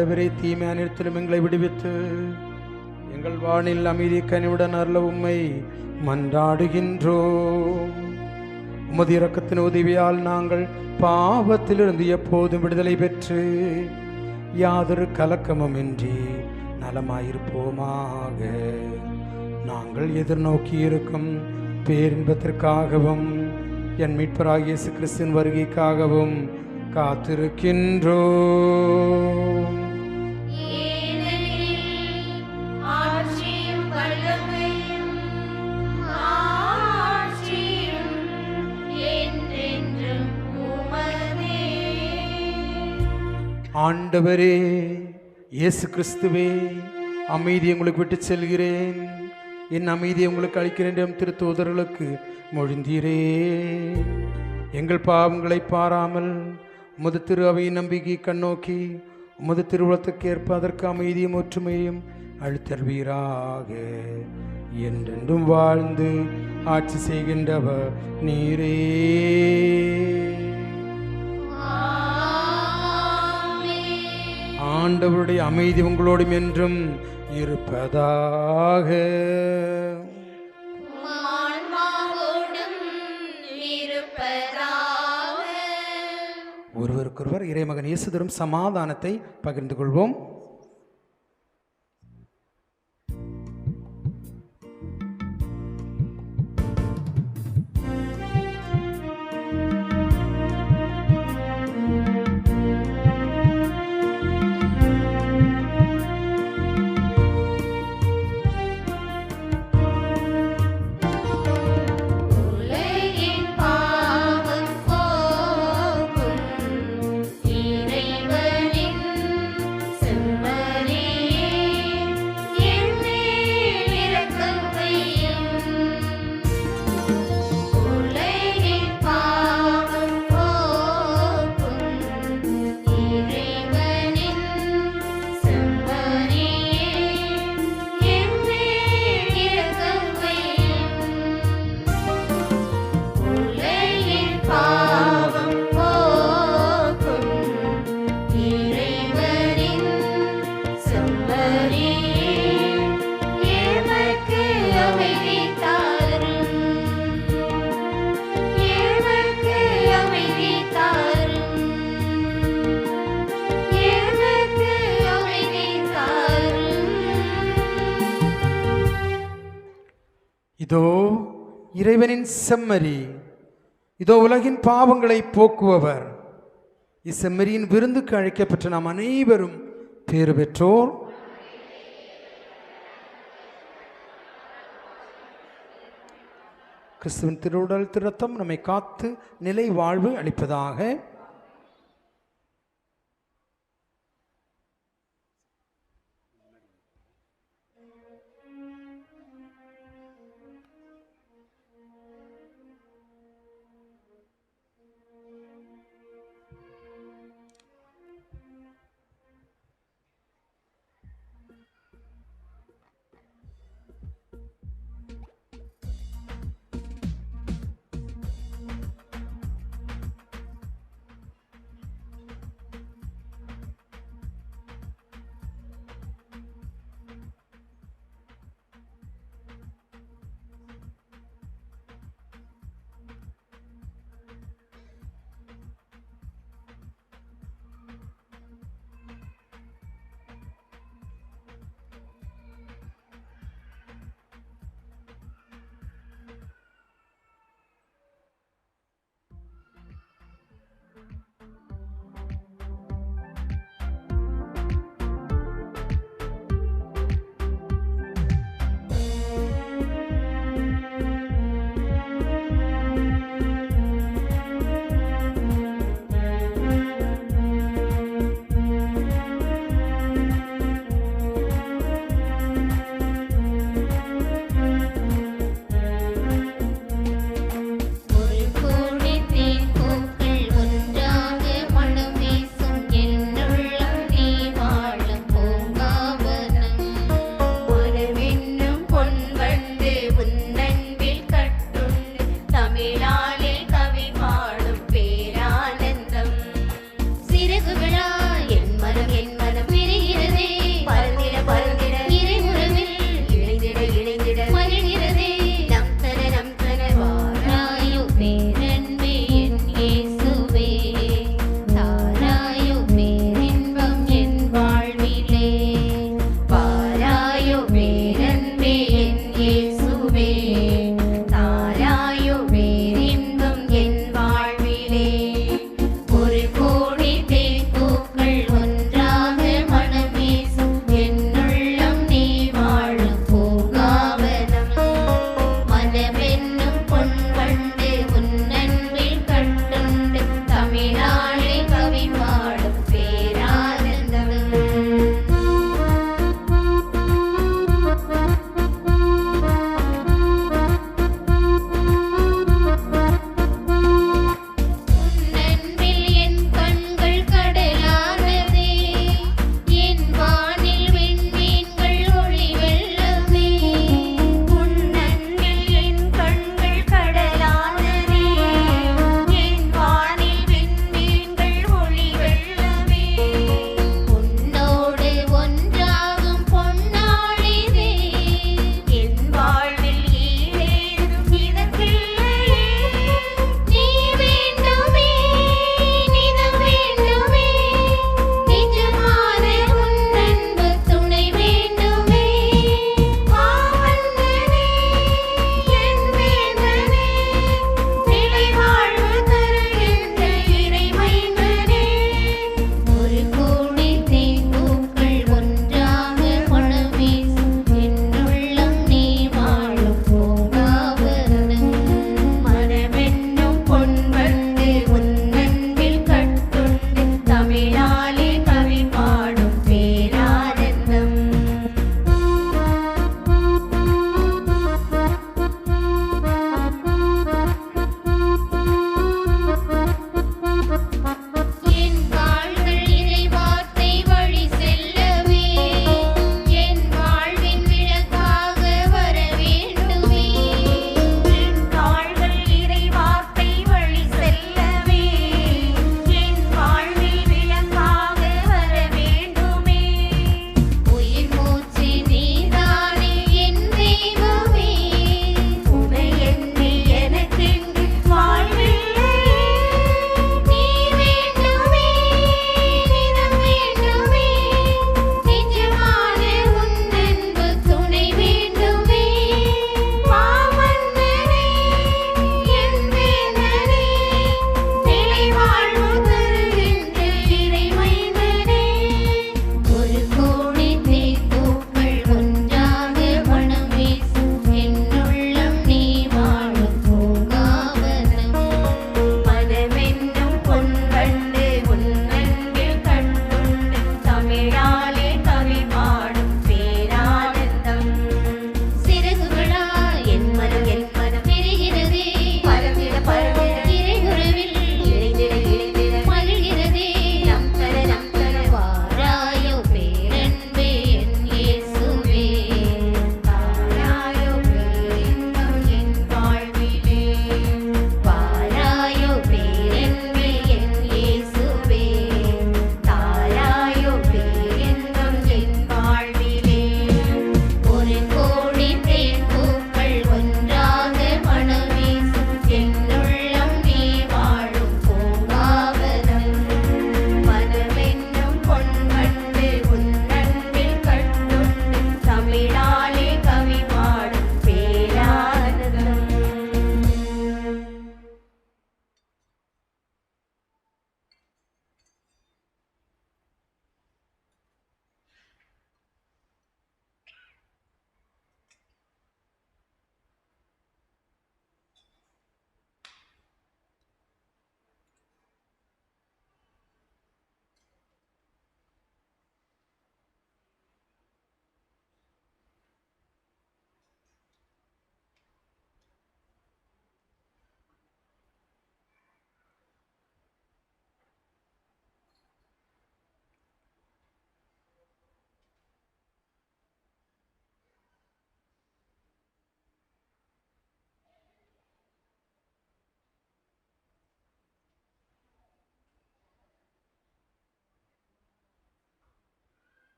ஆண்டவரே, தீமை அனைத்திலும் எங்களை விடுவித்து எங்கள் வானில் அமைதி கனிவுடன் அருள உம்மை மன்றாடுகின்றோம். உமது இரக்கத்தின் உதவியால் நாங்கள் பாவத்திலிருந்து எப்போதும் விடுதலை பெற்று யாதொரு கலக்கமுமின்றி நலமாயிருப்போமாக. நாங்கள் எதிர்நோக்கி இருக்கும் பேரின்பத்திற்காகவும் என் மீட்பராகிய இயேசு கிறிஸ்துவின் வருகைக்காகவும் காத்திருக்கின்றோம். ஆண்டவரே இயேசு கிறிஸ்துவே, அமைதி உங்களுக்கு விட்டு செல்கிறேன், என் அமைதியை உங்களுக்கு அளிக்கிறேன் என்ற திருத்தூதர்களுக்கு மொழிந்தீரே. எங்கள் பாவங்களை பாராமல் உமது திரு அவையின் நம்பிக்கை கண்ணோக்கி உமது திருவுளத்துக்கு ஏற்ப அதற்கு அமைதியும் ஒற்றுமையும் அளித்தருவீராக. என்றென்றும் வாழ்ந்து ஆட்சி செய்கின்றவர் நீரே. ஆண்டவருடைய அமைதி உங்களோடும் என்றும் இருப்பதாக. ஒருவருக்கொருவர் இறைமகன் இயேசு தரும் சமாதானத்தை பகிர்ந்து கொள்வோம். இதோ இறைவனின் செம்மறி, இதோ உலகின் பாவங்களை போக்குபவர். இச்செம்மறியின் விருந்துக்கு அழைக்கப்பட்ட நாம் அனைவரும் பேறு பெற்றோர். கிறிஸ்துவின் திருவுடல் திருரத்தம் நம்மை காத்து நிலை வாழ்வு அளிப்பதாக.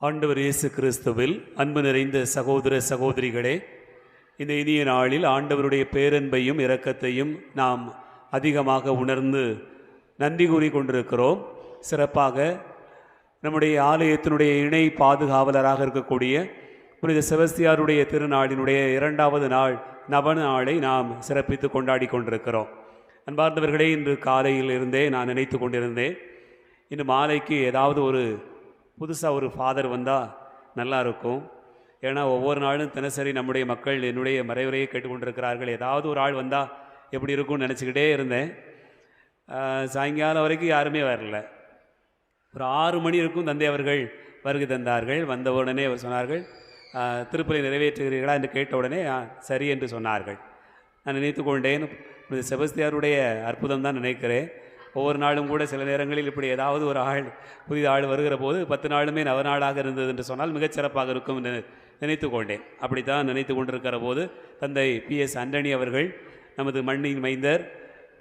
ஆண்டவர் இயேசு கிறிஸ்துவில் அன்பு நிறைந்த சகோதர சகோதரிகளே, இந்த இனிய நாளில் ஆண்டவருடைய பேரன்பையும் இரக்கத்தையும் நாம் அதிகமாக உணர்ந்து நன்றி கூறி கொண்டிருக்கிறோம். சிறப்பாக நம்முடைய ஆலயத்தினுடைய இணை பாதுகாவலராக இருக்கக்கூடிய புனித செபஸ்தியாருடைய திருநாளினுடைய 2வது நாள் நவநாளை நாம் சிறப்பித்து கொண்டாடி கொண்டிருக்கிறோம். அன்பார்ந்தவர்களே, இன்று காலையில் இருந்தே நான் நினைத்து கொண்டிருந்தேன், இன்று மாலைக்கு ஏதாவது ஒரு புதுசாக ஒரு ஃபாதர் வந்தால் நல்லா இருக்கும். ஏன்னா ஒவ்வொரு நாளும் தினசரி நம்முடைய மக்கள் என்னுடைய மறைவுரையை கேட்டுக்கொண்டிருக்கிறார்கள். ஏதாவது ஒரு ஆள் வந்தால் எப்படி இருக்கும்னு நினச்சிக்கிட்டே இருந்தேன். சாயங்காலம் வரைக்கும் யாருமே வரல. ஒரு 6 மணி இருக்கும் தந்தை அவர்கள் வருகை தந்தார்கள். வந்த உடனே அவர் சொன்னார்கள், திருப்பலி நிறைவேற்றுகிறீர்களா என்று கேட்ட உடனே சரி என்று சொன்னார்கள். நான் நினைத்து கொண்டேன், செபஸ்தியாருடைய அற்புதம் தான் நினைக்கிறேன். ஒவ்வொரு நாளும் கூட சில நேரங்களில் இப்படி ஏதாவது ஒரு ஆள் புதிய ஆள் வருகிற போது 10 நாளுமே நவநாளாக இருந்தது என்று சொன்னால் மிகச்சிறப்பாக இருக்கும் என்று நினைத்து கொண்டேன். அப்படித்தான் நினைத்து கொண்டிருக்கிற போது தந்தை PS ஆண்டனி அவர்கள், நமது மண்ணின் மைந்தர்,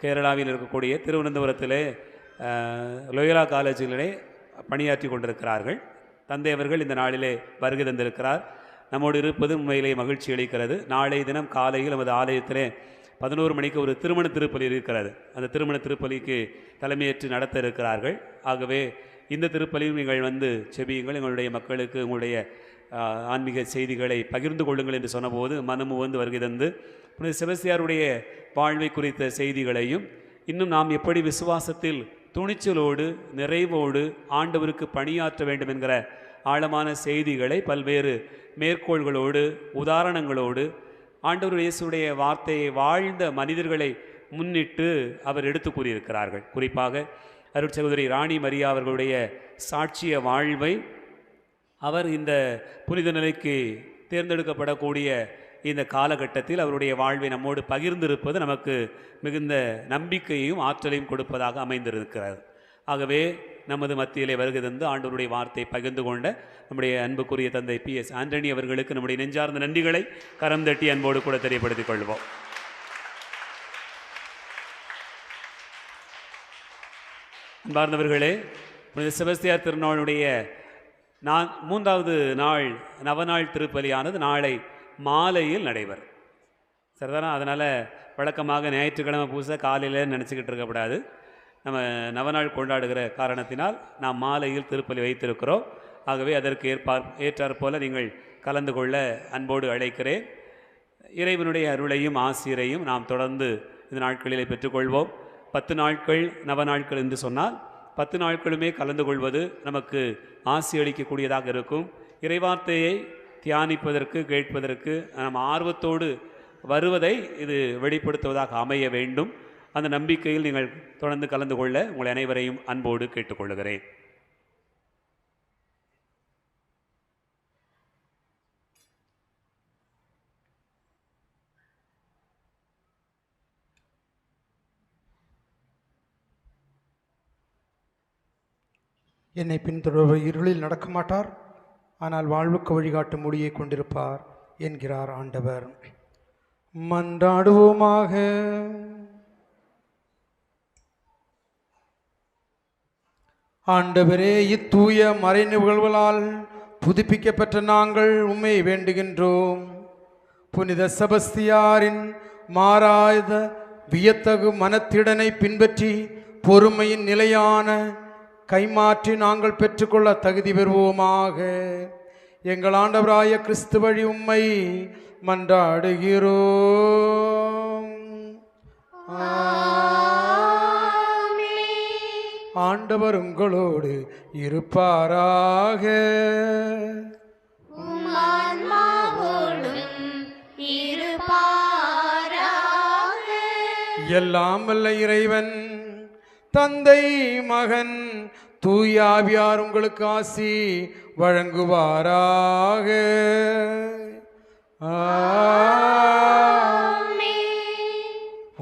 கேரளாவில் இருக்கக்கூடிய திருவனந்தபுரத்திலே லோயலா காலேஜிலே பணியாற்றி கொண்டிருக்கிறார்கள். தந்தை அவர்கள் இந்த நாளிலே வருகை தந்திருக்கிறார். நம்மோடு இருப்பது உண்மையிலே மகிழ்ச்சி அளிக்கிறது. நாளை தினம் காலையில் நமது ஆலயத்திலே 11 மணிக்கு ஒரு திருமண திருப்பலி இருக்கிறது. அந்த திருமண திருப்பலிக்கு தலைமையேற்று நடத்த இருக்கிறார்கள். ஆகவே இந்த திருப்பலியும் நீங்கள் வந்து செபியுங்கள், எங்களுடைய மக்களுக்கு உங்களுடைய ஆன்மீக செய்திகளை பகிர்ந்து கொள்ளுங்கள் என்று சொன்னபோது மனமு வந்து வருகை தந்து புனித செபஸ்தியாருடைய வாழ்வை குறித்த செய்திகளையும், இன்னும் நாம் எப்படி விசுவாசத்தில் துணிச்சலோடு நிறைவோடு ஆண்டவருக்கு பணியாற்ற வேண்டும் என்கிற ஆழமான செய்திகளை பல்வேறு மேற்கோள்களோடு உதாரணங்களோடு ஆண்டவர் இயேசுடைய வார்த்தையை வாழ்ந்த மனிதர்களை முன்னிட்டு அவர் எடுத்து கூறியிருக்கிறார்கள். குறிப்பாக அருட்சகோதரி ராணி மரியா அவர்களுடைய சாட்சிய வாழ்வை அவர் இந்த புனித நிலைக்கு தேர்ந்தெடுக்கப்படக்கூடிய இந்த காலகட்டத்தில் அவருடைய வாழ்வை நம்மோடு பகிர்ந்திருப்பது நமக்கு மிகுந்த நம்பிக்கையையும் ஆற்றலையும் கொடுப்பதாக அமைந்திருக்கிறது. ஆகவே நமது மத்தியிலே வருகை தந்து ஆண்டவருடைய வார்த்தையை பகிர்ந்து கொண்ட நம்முடைய அன்புக்குரிய தந்தை PS ஆண்டனி அவர்களுக்கு நம்முடைய நெஞ்சார்ந்த நன்றிகளை கரம் தட்டி அன்போடு கூட தெரியப்படுத்திக் கொள்வோம். அன்பார்ந்தவர்களே, புனித செபஸ்தியார் திருநாளுடைய 3வது நாள் நவநாள் திருப்பலியானது நாளை மாலையில் நடைபெறும். சரிதானா? அதனால் வழக்கமாக ஞாயிற்றுக்கிழமை பூசை காலையில் நினச்சிக்கிட்டு இருக்கக்கூடாது. நம்ம நவநாள் கொண்டாடுகிற காரணத்தினால் நாம் மாலையில் திருப்பலி வைத்திருக்கிறோம். ஆகவே அதற்கு ஏற்றாற் போல நீங்கள் கலந்து கொள்ள அன்போடு அழைக்கிறேன். இறைவனுடைய அருளையும் ஆசிரையும் நாம் தொடர்ந்து இந்த நாட்களிலே பெற்றுக்கொள்வோம். 10 நாட்கள் நவநாட்கள் என்று சொன்னால் 10 நாட்களுமே கலந்து கொள்வது நமக்கு ஆசி அளிக்கக்கூடியதாக இருக்கும். இறைவார்த்தையை தியானிப்பதற்கு கேட்பதற்கு நாம் ஆர்வத்தோடு வருவதை இது வெளிப்படுத்துவதாக அமைய வேண்டும். அந்த நம்பிக்கையில் நீங்கள் தொடர்ந்து கலந்து கொள்ள உங்கள் அனைவரையும் அன்போடு கேட்டுக்கொள்கிறேன். என்னை பின்தொடர்பவர் இருளில் நடக்க மாட்டார், ஆனால் வாழ்வுக்கு வழிகாட்டும் ஒளியை கொண்டிருப்பார் என்கிறார் ஆண்டவர். மன்றாடுவோமாக. ஆண்டவரே, இத்தூய மறை நிகழ்வுகளால் புதுப்பிக்கப்பட்ட நாங்கள் உம்மை வேண்டுகின்றோம். புனித செபஸ்தியாரின் மாறாத வியத்தகு மனத்திடனை பின்பற்றி பொறுமையின் நிலையான கைமாற்றி நாங்கள் பெற்றுக்கொள்ள தகுதி பெறுவோமாக. எங்கள் ஆண்டவராய கிறிஸ்து வழி உம்மை மன்றாடுகிறோம். ஆண்டவர் உங்களோடு இருப்பாராக. எல்லாம் வல்ல இறைவன் தந்தை மகன் தூய ஆவியார் உங்களுக்கு ஆசி வழங்குவாராக.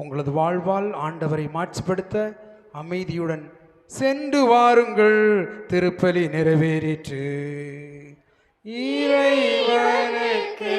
உங்களது வாழ்வால் ஆண்டவரை மாட்சிப்படுத்த அமைதியுடன் சென்று வாருங்கள். திருப்பலி நிறைவேறிற்று. இறைவனுக்கு